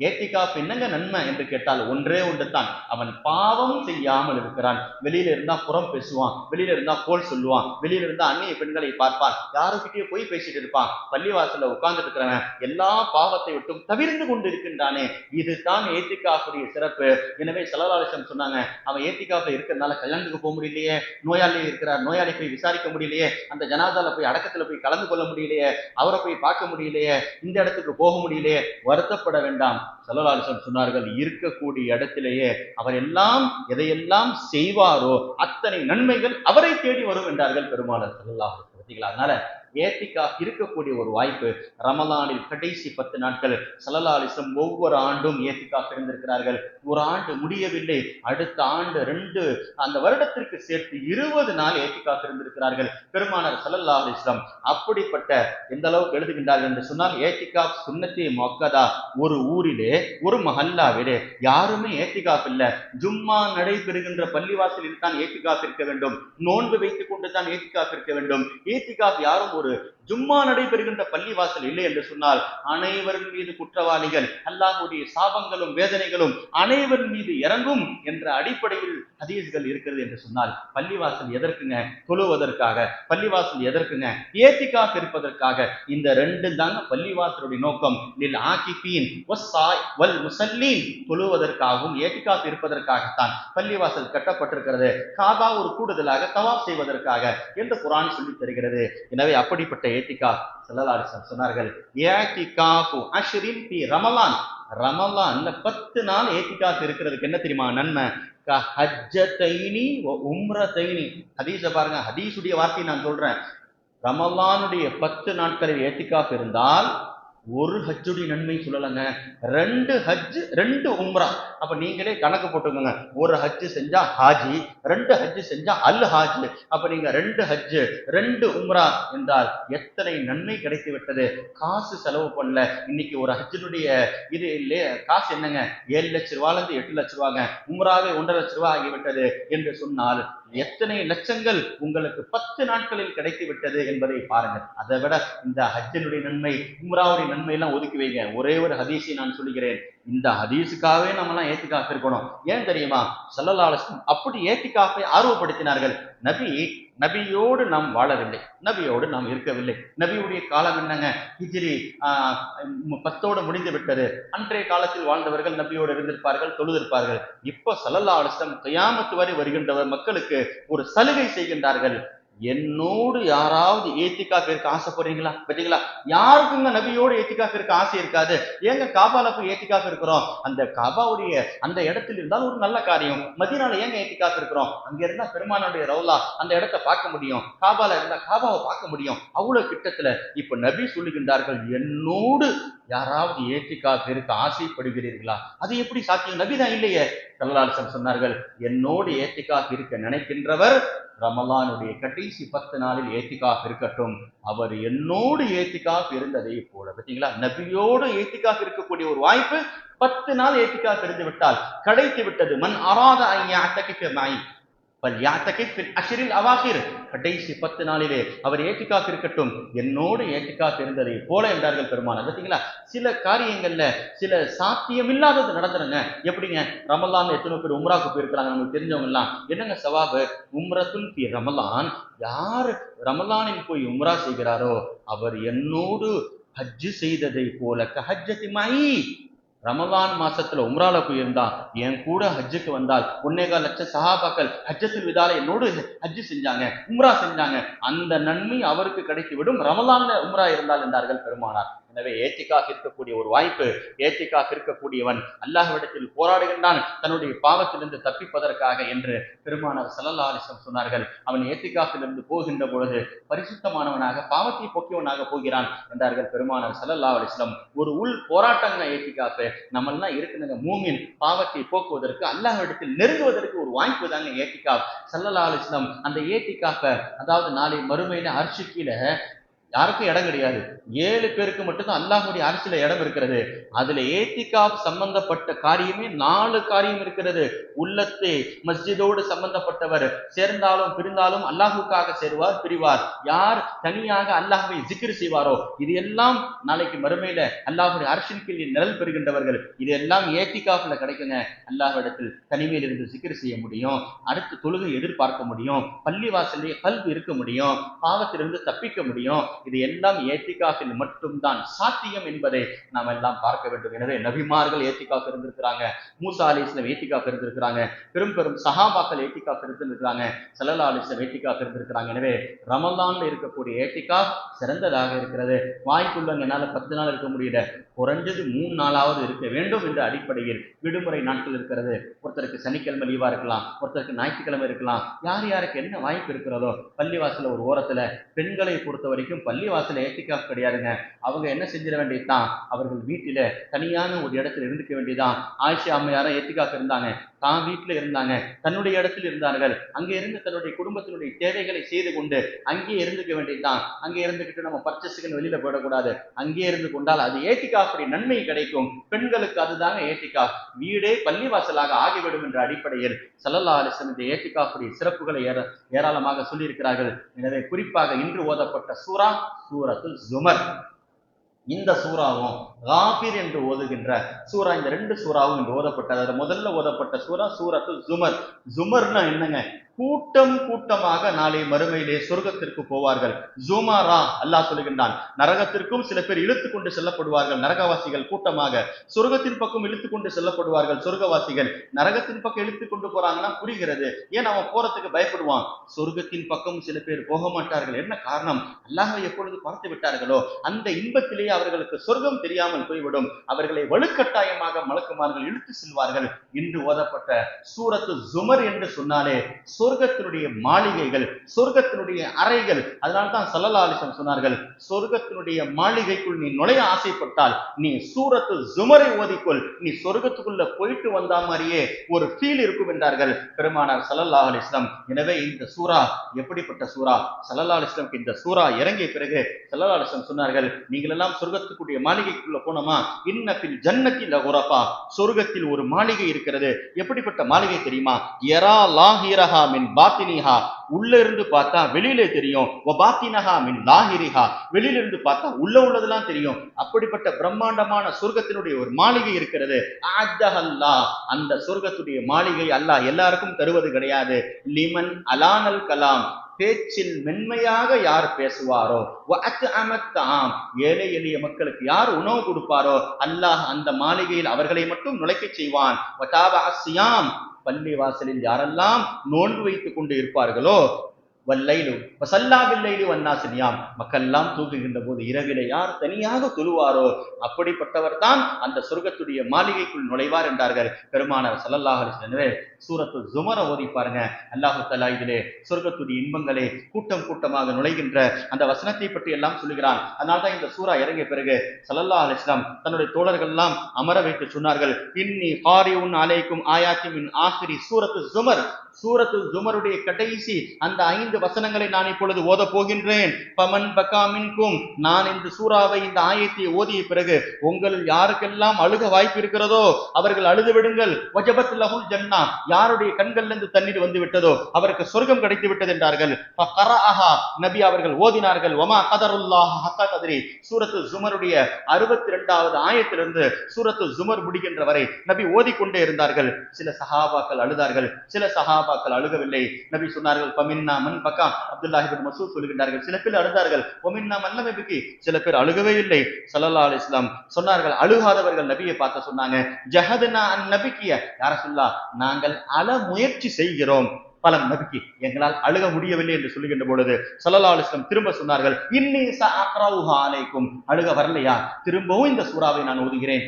ஏத்திகாஃப் என்னங்க நன்மை என்று கேட்டால் ஒன்றே ஒன்று தான், அவன் பாவம் செய்யாமல் இருக்கிறான். வெளியில இருந்தா புறம் பேசுவான், வெளியில இருந்தா கோல் சொல்லுவான், வெளியில இருந்தா அந்நிய பெண்களை பார்ப்பான், யாருக்கிட்டே போய் பேசிட்டு இருப்பான், பள்ளிவாசல்ல உட்கார்ந்துட்டு இருக்கிறவன் எல்லா பாவத்தை விட்டும் தவிர்ந்து கொண்டு இருக்கின்றானே, இதுதான் ஏத்திகாஃபுடைய சிறப்பு. எனவே ஸல்லல்லாஹு அலைஹி வஸல்லம் சொன்னாங்க, அவன் ஏத்திகாஃப்ல இருக்கிறதுனால கல்யாணத்துக்கு போக முடியலையே, நோயாளி இருக்கிறார், நோயாளி போய் விசாரிக்க முடியலையே, அந்த ஜனாதால போய் அடக்கத்துல போய் கலந்து கொள்ள முடியலையே, அவரை போய் பார்க்க முடியலையே, இந்த இடத்துக்கு போக முடியலையே, வருத்தப்பட வேண்டாம். ஸல்லல்லாஹு அலைஹி வஸல்லம் சொன்னார்கள், இருக்கக்கூடிய இடத்திலேயே அவர் எல்லாம் எதையெல்லாம் செய்வாரோ அத்தனை நன்மைகள் அவரை தேடி வரும் என்றார்கள் பெருமானார் ஸல்லல்லாஹு அலைஹி வஸல்லம். அதனால ஏத்திகாஃப் இருக்கக்கூடிய ஒரு வாய்ப்பு. ரமலானில் கடைசி 10 நாட்கள் ஸல்லல்லாஹு அலைஹி வஸல்லம் ஒவ்வொரு ஆண்டும் ஏத்திகாஃப் இருந்திருக்கிறார்கள். ஒரு ஆண்டு முடியவில்லை, அடுத்த ஆண்டு 2 அந்த வருடத்திற்கு சேர்த்து 20 நாள் ஏத்திகாஃப் இருந்திருக்கிறார்கள் பெருமானார் ஸல்லல்லாஹு அலைஹி வஸல்லம். அப்படிப்பட்ட எந்த அளவுக்கு எழுதுகின்றார்கள் என்று சொன்னால், ஏத்திகாஃப் சுன்னத்தி முஅக்கதா. ஒரு ஊரிலே ஒரு மஹல்லாவிலே யாருமே ஏத்திகாஃப் இல்ல, ஜும்மா நடைபெறுகின்ற பள்ளிவாசலில் தான் ஏத்திகாஃப் இருக்க வேண்டும், நோன்பு வைத்துக் கொண்டு தான் ஏத்திகாஃப் இருக்க வேண்டும். ஏத்திகாஃப் யாரும் ஒரு ஜும்மா நடைபெறுகின்ற பள்ளிவாசல் இல்லை என்று சொன்னால் அனைவரின் மீது குற்றவாளிகள், அல்லாஹ்வுடைய சாபங்களும் வேதனைகளும் அனைவரின் மீது இறங்கும் என்ற அடிப்படையில் ஹதீஸ்கள் இருக்கிறது என்று சொன்னால், பள்ளிவாசல் எதற்குங்க? தொழுவதற்காக. பள்ளிவாசல் எதற்குங்க? ஏத்திகாஃப் இருப்பதற்காக. இந்த 2 தாங்க பள்ளிவாசலுடைய நோக்கம். லில் ஆகிபீன் வல் முஸல்லீன், தொழுவதற்காகவும் ஏத்திகாஃப் இருப்பதற்காகத்தான் பள்ளிவாசல் கட்டப்பட்டிருக்கிறது. காபா ஒரு கூடுதலாக தவாப் செய்வதற்காக என்று குர்ஆன் சொல்லி தருகிறது. எனவே அப்படிப்பட்ட ஏத்திகாஃப் ஸல்லல்லாஹு அலைஹி வஸல்லம் சொன்னார்கள், ஏத்திகாஃபு அஷ்ரின் ஃபி ரமலான். ரமலான்ல 10 நாள் ஏத்திகாஃப் இருக்கிறதுக்கு என்ன தெரியுமா நன்மை? ஹஜ்ஜத்தைனி வ உம்ரத்தைனி. ஹதீஸ பாருங்க, ஹதீஸுடைய வார்த்தையை நான் சொல்றேன். ரமலானுடைய 10 நாட்களில் ஏத்திகாஃப் இருந்தால் ஒரு ஹஜ்ஜுடைய நன்மை சொல்லலங்க, 2 ஹஜ் 2 உம்ரா. அப்ப நீங்களே கணக்கு போட்டுக்கோங்க. ஒரு ஹஜ் செஞ்சா ஹாஜி, 2 ஹஜ் செஞ்சா அல் ஹாஜ். அப்ப நீங்க 2 ஹஜ் 2 உம்ரா என்றால் எத்தனை நன்மை கிடைத்து விட்டது. காசு செலவு பண்ணல. இன்னைக்கு ஒரு ஹஜ்ஜுடைய இது இல்லையே காசு என்னங்க, 7 லட்சம் ரூபாயிலிருந்து 8 லட்சம் ரூபாங்க. உம்ராவே 1.5 லட்சம் ரூபாய் ஆகிவிட்டது என்று சொன்னால் எத்தனை லட்சங்கள் உங்களுக்கு 10 நாட்களில் கிடைத்து விட்டது என்பதை பாருங்கள். அதை விட இந்த ஹஜ்ஜினுடைய நன்மை, உம்ராவுடைய நன்மை எல்லாம் ஒதுக்கி வைங்க. ஒரே ஒரு ஹதீஸை நான் சொல்லுகிறேன். இந்த ஹதீஸுக்காகவே நம்ம எல்லாம் ஏத்திகாஃப் இருக்கணும். ஏன் தெரியுமா? ஸல்லல்லாஹு அலைஹி வஸல்லம் அப்படி ஏத்திகாஃபை ஆர்வப்படுத்தினார்கள். நபியோடு நாம் வாழவில்லை, நபியோடு நாம் இருக்கவில்லை. நபியுடைய காலம் என்னங்க? ஹிஜ்ரி 10ஓடு முடிந்து விட்டது. அன்றைய காலத்தில் வாழ்ந்தவர்கள் நபியோடு இருந்திருப்பார்கள், தொழுதிருப்பார்கள். இப்ப ஸல்லல்லாஹு அலைஹி வஸல்லம் கியாமத் வரை வருகின்ற மக்களுக்கு ஒரு சலுகை செய்கின்றார்கள். என்னோடு யாராவது ஏத்திகாஃப் இருக்க ஆசைப்படுறீங்களா? பார்த்தீங்களா, யாருக்குங்க நபியோடு ஏத்திகாஃப் இருக்க ஆசை இருக்காது? ஏங்க காபால போய் ஏத்திகாஃப் இருக்கிறோம்? அந்த காபாவுடைய அந்த இடத்தில் இருந்தால் ஒரு நல்ல காரியம். மதீனால ஏங்க ஏத்திகாஃப் இருக்கிறோம்? அங்க இருந்தா பெருமானுடைய ரவுலா அந்த இடத்தை பார்க்க முடியும், காபால இருந்தா காபாவை பார்க்க முடியும், அவ்வளவு கிட்டத்துல. இப்ப நபி சொல்லுகின்றார்கள், என்னோடு யாராவது ஏத்திகாஃப் இருக்க ஆசைப்படுகிறீர்களா? அது எப்படி சாத்தியம்? நபிதான் இல்லையே. ஸல்லல்லாஹு அலைஹி வஸல்லம் சொன்னார்கள், என்னோடு ஏத்திகாஃப் இருக்க நினைக்கின்றவர் ரமலானுடைய கடைசி 10 நாளில் ஏத்திகாஃப் இருக்கட்டும். அவர் என்னோடு ஏத்திகாஃப் இருந்ததை போல. பார்த்தீங்களா, நபியோடு ஏத்திகாஃப் இருக்கக்கூடிய ஒரு வாய்ப்பு 10 நாள் ஏத்திகாஃப் இருந்து விட்டால் கிடைத்து விட்டது. மன் அராத அன் யஅதகிஃப மஇ ஃபல்யஅதகிஃப் ஃபில் அஷ்ரில் அவாகிர். கடைசி 10 நாளிலே அவர் ஏத்திகாஃப் இருக்கட்டும், என்னோடு ஏத்திகாஃப் இருந்ததை போல என்றார்கள் பெருமானார். பார்த்தீங்களா, சில காரியங்கள்ல சில சாத்தியமில்லாதது நடந்துருங்க. எப்படிங்க? ரமலான் எத்தனை பேர் உம்ராக்கு போயிருக்கிறாங்க நமக்கு தெரிஞ்சவங்க எல்லாம். என்னங்க சவாபு? உம்ரத்துல் ஃபி ரமலான். யார் ரமலானில் போய் உம்ரா செய்கிறாரோ அவர் என்னோடு ஹஜ் செய்ததை போல கஹஜ்ஜதி மஇ. ரமலான் மாசத்துல உம்ரால போயிருந்தா என் கூட ஹஜ்ஜுக்கு வந்தால் 1.25 லட்சம் சஹாபாக்கள் ஹஜ்ஜத்துல் விதால என்னோடு ஹஜ்ஜு செஞ்சாங்க, உம்ரா செஞ்சாங்க. அந்த நன்மை அவருக்கு கிடைத்து விடும் ரமலான்ல உம்ரா இருந்தால் என்றார்கள் பெருமானார். எனவே ஏத்திகாஃப் இருக்கக்கூடிய ஒரு வாய்ப்பு. ஏத்திகாஃப் இருக்கக்கூடியவன் அல்லாஹ்விடத்தில் போராடுகின்றான் தன்னுடைய பாவத்திலிருந்து தப்பிப்பதற்காக என்று பெருமானார் ஸல்லல்லாஹு அலைஹி வஸல்லம் சொன்னார்கள். அவன் ஏத்திகாஃபிலிருந்து போகின்ற பொழுது பரிசுத்தமானவனாக, பாவத்தை போக்கியவனாக போகிறான் என்றார்கள் பெருமானார் ஸல்லல்லாஹு அலைஹி வஸல்லம். ஒரு உள் போராட்டங்க ஏத்திகாஃப். நம்ம எல்லாம் இருக்குங்க மூமின், பாவத்தை போக்குவதற்கு, அல்லாஹ்விடத்தில் நெருங்குவதற்கு ஒரு வாய்ப்பு தாங்க ஏத்திகாஃப். ஸல்லல்லாஹு அலைஹி வஸல்லம் அந்த ஏத்திகாஃபை, அதாவது நாளை மறுமையில அர்ஷ் கீழே யாருக்கும் இடம் கிடையாது, 7 பேருக்கு மட்டும்தான் அல்லாஹ்வுடைய அரசியல இடம் இருக்கிறது. அதுல ஏத்திகாஃப் சம்பந்தப்பட்ட காரியமே 4 காரியம் இருக்கிறது. உள்ளத்தை மஸ்ஜிதோடு சம்பந்தப்பட்டவர் சேர்ந்தாலும் பிரிந்தாலும் அல்லாஹுக்காக சேருவார், பிரிவார். யார் தனியாக அல்லாஹ்வை ஜிக்ர் செய்வாரோ இது எல்லாம் நாளைக்கு மறுமையில அல்லாஹ்வுடைய அரசின் கீழ் நிழல் பெறுகின்றவர்கள். இது எல்லாம் ஏத்திகாஃப்ல கிடைக்குங்க. அல்லாஹ்விடத்தில் தனிமையில் இருந்து ஜிக்ர் செய்ய முடியும், அடுத்து தொழுகை எதிர்பார்க்க முடியும், பள்ளி வாசலே கல்வி இருக்க முடியும், பாவத்திலிருந்து தப்பிக்க முடியும். இது எல்லாம் ஏத்திகாஃபில் மட்டும்தான் சாத்தியம் என்பதை நாம் எல்லாம் பார்க்க வேண்டும். எனவே நபிமார்கள் ஏத்திகாஃப் இருந்திருக்கிறாங்க, மூசா அலைஹிஸ்ஸலாம் ஏத்திகாஃப் இருந்திருக்கிறாங்க, பெரும் பெரும் சஹாபாக்கள் ஏத்திகாஃப் இருந்திருக்கிறாங்க, ஸல்லல்லாஹு அலைஹி வஸல்லம் ஏத்திகாஃப் இருந்திருக்கிறாங்க. எனவே ரமலான்ல இருக்கக்கூடிய ஏத்திகாஃப் சிறந்ததாக இருக்கிறது. வாய்ப்புள்ளவங்க என்னால 10 நாள் இருக்க முடியல, குறைஞ்சது 3 நாளாவது இருக்க வேண்டும் என்ற அடிப்படையில் விடுமுறை நாட்கள் இருக்கிறது. ஒருத்தருக்கு சனிக்கிழமை லீவா இருக்கலாம், ஒருத்தருக்கு ஞாயிற்றுக்கிழமை இருக்கலாம். யார் யாருக்கு என்ன வாய்ப்பு இருக்கிறதோ பள்ளிவாசல ஒரு ஓரத்துல, பெண்களை பொறுத்த வரைக்கும் பள்ளிவாசல ஏத்திகாஃப் கிடையாதுங்க. அவங்க என்ன செஞ்சிட வேண்டியதுதான், அவர்கள் வீட்டில தனியான ஒரு இடத்துல இருந்துக்க வேண்டியதான். ஆயிஷா அம்மையாரும் ஏத்திகாஃப் இருந்தாங்க, தான் வீட்டுல இருந்தாங்க, தன்னுடைய இடத்தில் இருந்தார்கள். அங்கே இருந்து தன்னுடைய குடும்பத்தினுடைய தேவைகளை செய்து கொண்டு அங்கே இருந்துக்க வேண்டியதுதான். அங்கே இருந்துக்கிட்டு நம்ம பர்ச்சேஸுக்கு வெளியில போயிடக்கூடாது. அங்கே இருந்து கொண்டால் அது ஏத்திகாஃபுடைய நன்மை கிடைக்கும். பெண்களுக்கு அதுதாங்க ஏத்திகாஃப், வீடே பள்ளிவாசலாக ஆகிவிடும் என்ற அடிப்படையில் ஸல்லல்லாஹு அலைஹி வஸல்லம் இந்த ஏத்திகாஃபுடைய சிறப்புகளை ஏராளமாக சொல்லி இருக்கிறார்கள். எனவே குறிப்பாக இன்று ஓதப்பட்ட சூரா சூரத்துல் ஜுமர். இந்த சூறாவும் காஃபிர் என்று ஓதுகின்ற சூரா, இந்த 2 சூறாவும் இன்று ஓதப்பட்டது. முதல்ல ஓதப்பட்ட சூரா சூரத்துல் ஜுமர். ஜுமர்னா என்னங்க? கூட்டம் கூட்டமாக நாளை மறுமையிலே சொர்க்கத்திற்கு போவார்கள். ஜுமரா அல்லாஹ் சொல்லுகின்றான், நரகத்திற்கும் சில பேர் இழுத்து கொண்டு செல்லப்படுவார்கள், நரகவாசிகள் கூட்டமாக. சொர்க்கத்தின் பக்கம் இழுத்து கொண்டு செல்லப்படுவார்கள் சொர்க்கவாசிகள். நரகத்தின் பக்கம் இழுத்து கொண்டு போறாங்கன்னா புரிகிறது, ஏன் அவன் போறதுக்கு பயப்படுவான். சொர்க்கத்தின் பக்கம் சில பேர் போக மாட்டார்கள். என்ன காரணம்? அல்லாஹ்வை எப்பொழுது பார்த்து விட்டார்களோ அந்த இன்பத்திலேயே அவர்களுக்கு சொர்க்கம் தெரியாமல் போய்விடும். அவர்களை வலுக்கட்டாயமாக மலக்குமார்கள் இழுத்து செல்வார்கள். இன்று ஓதப்பட்ட சூரத்து ஜுமர் என்று சொன்னாலே சொர்க்கத்தினுடைய மாளிகைகள், சொர்க்கத்தினுடைய அறைகள். அதனால்தான் ஸல்லல்லாஹு அலைஹி வஸல்லம் சொன்னார்கள், சொர்க்கத்தினுடைய மாளிகைக்குள் நீ நுழைய ஆசைப்பட்டால் நீ சூரத்து ஜுமரை ஓதிக்கொள், நீ சொர்க்கத்துக்குள்ள போயிட்டு வந்தா மாதிரியே ஒரு ஃபீல் இருக்கும் என்றார்கள் பெருமானார் ஸல்லல்லாஹு அலைஹி வஸல்லம். எனவே இந்த சூரா எப்படிப்பட்ட சூரா? ஸல்லல்லாஹு அலைஹி வஸல்லம் இந்த சூரா இறங்கிய பிறகு ஸல்லல்லாஹு அலைஹி வஸல்லம் சொன்னார்கள், நீங்கள் எல்லாம் சொர்க்கத்துக்குரிய மாளிகைக்குள்ள போனோமா, இன்ன ஃபில் ஜன்னத்தி லகுரஃபா, சொர்க்கத்தில் ஒரு மாளிகை இருக்கிறது. எப்படிப்பட்ட மாளிகை தெரியுமா? யரா லாஹிரஹா மின் பாத்தினிஹா, உள்ள இருந்து பார்த்தா வெளியிலே தெரியும். வ பாத்தினஹா மின் லாஹிரிஹா, வெளியில இருந்து பார்த்தா உள்ள உள்ளதெல்லாம் தெரியும். அப்படிப்பட்ட பிரம்மாண்டமான சொர்க்கத்தினுடைய ஒரு மாளிகை இருக்கிறது. அத்தஹல்லாஹ், அந்த சொர்க்கத்துடைய மாளிகை அல்லாஹ் எல்லாருக்கும் தருவது கிடையாது. லிமன் அலானல் கலாம், பேச்சில் மென்மையாக யார் பேசுவாரோ, ஏழை எளிய மக்களுக்கு யார் உணவு கொடுப்பாரோ அல்லாஹ் அந்த மாளிகையில் அவர்களை மட்டும் நுழைக்க செய்வான். பள்ளி வாசலில் யாரெல்லாம் நோன்பு வைத்துக் கொண்டு இருப்பார்களோ, வல்லைலு வசல்லா பில்லைலி வன்னாஸ் நியாம், மக்கள்லாம் தூங்குகின்ற போது இரவிலே யார் தனியாக தொழுவாரோ அப்படிப்பட்டவர் தான் அந்த சொர்க்கத்துடைய மாளிகைக்குள் நுழைவார் என்றார்கள் பெருமானார் ஸல்லல்லாஹு அலைஹி வஸல்லம். எனவே சூரத்துல் ஜுமர ஓதி பாருங்க. அல்லாஹ் தஆலா இதிலே சொர்க்கத்துடைய இன்பங்களே கூட்டம் கூட்டமாக நுழைகின்ற அந்த வசனத்தை பற்றி எல்லாம் சொல்லுகிறான். அதனால்தான் இந்த சூரா இறங்கிய பிறகு ஸல்லல்லாஹு அலைஹி வஸல்லம் தன்னுடைய தோழர்கள் எல்லாம் அமர வைத்து சொன்னார்கள், இன்னி காரிஉன் அலைக்கும் ஆயாத்தி மின் ஆகிரி சூரத்துல் ஜுமர். சூரத்துல் ஜுமருடைய கடைசி அந்த 5 வசனங்களை நான் இப்பொழுது ஓத போகின்றேன். பமன் பகா மின்கும், நான் இந்த சூறாவை இந்த ஆயத்தை ஓதிய பிறகு உங்களில் யாருக்கெல்லாம் அழுக வாய்ப்பு இருக்கிறதோ அவர்கள் அழுது விடுங்கள். வஜபத் லஹுல் ஜன்னா, யாருடைய கண்கள்ல இருந்து தண்ணீர் வந்து விட்டதோ அவருக்கு சொர்க்கம் கிடைத்து விட்டது என்றார்கள். ஃபகரஅஹா, நபி அவர்கள் ஓதினார்கள். வமா கதருல்லாஹ் ஹக்கா கத்ரி, சூரத்துல் ஜுமருடைய 62வது ஆயத்திலிருந்து சூரத்துல் ஜுமர் முடிகின்ற வரை நபி ஓதிக்கொண்டே இருந்தார்கள். சில சஹாபாக்கள் அழுதார்கள், சில சஹாபாக்கள் அழுகவில்லை. நபி சொன்னார்கள், பமின்னா மன் பக்கா, அப்துல்லாஹ் இப்னு மஸ்ஊத் சொல்லுகிறார்கள், சில பேர் அழுதார்கள். வமின்னா மன் லம் யப்கி, சில பேர் அழுகவே இல்லை. ஸல்லல்லாஹு அலைஹி வஸல்லம் சொன்னார்கள், அழுகாதவர்கள் நபியை பார்த்து சொன்னாங்க, ஜஹதனா அன் நபிக்கிய யா ரசூலுல்லாஹ், நாங்கள் அழ முயற்சி செய்கிறோம், பலம் நபிக்கு எங்களால் அழுக முடியவில்லை என்று சொல்லுகின்ற பொழுது ஸல்லல்லாஹு அலைஹி வஸல்லம் திரும்ப சொன்னார்கள், இன்னி சஅக்ரவுஹா அலைக்கும், அழுக வரலையா, திரும்பவும் இந்த சூறாவை நான் ஓதுகிறேன்,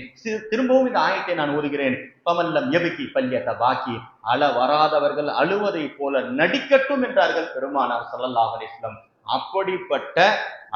திரும்பவும் இந்த ஆயத்தை நான் ஓதுகிறேன். பமல்லம் யபிகி பல்யதபாக்கி, அழ வராதவர்கள் அழுவதை போல நடிக்கட்டும் என்றார்கள் பெருமானார் ஸல்லல்லாஹு அலைஹி வஸல்லம். அப்படிப்பட்ட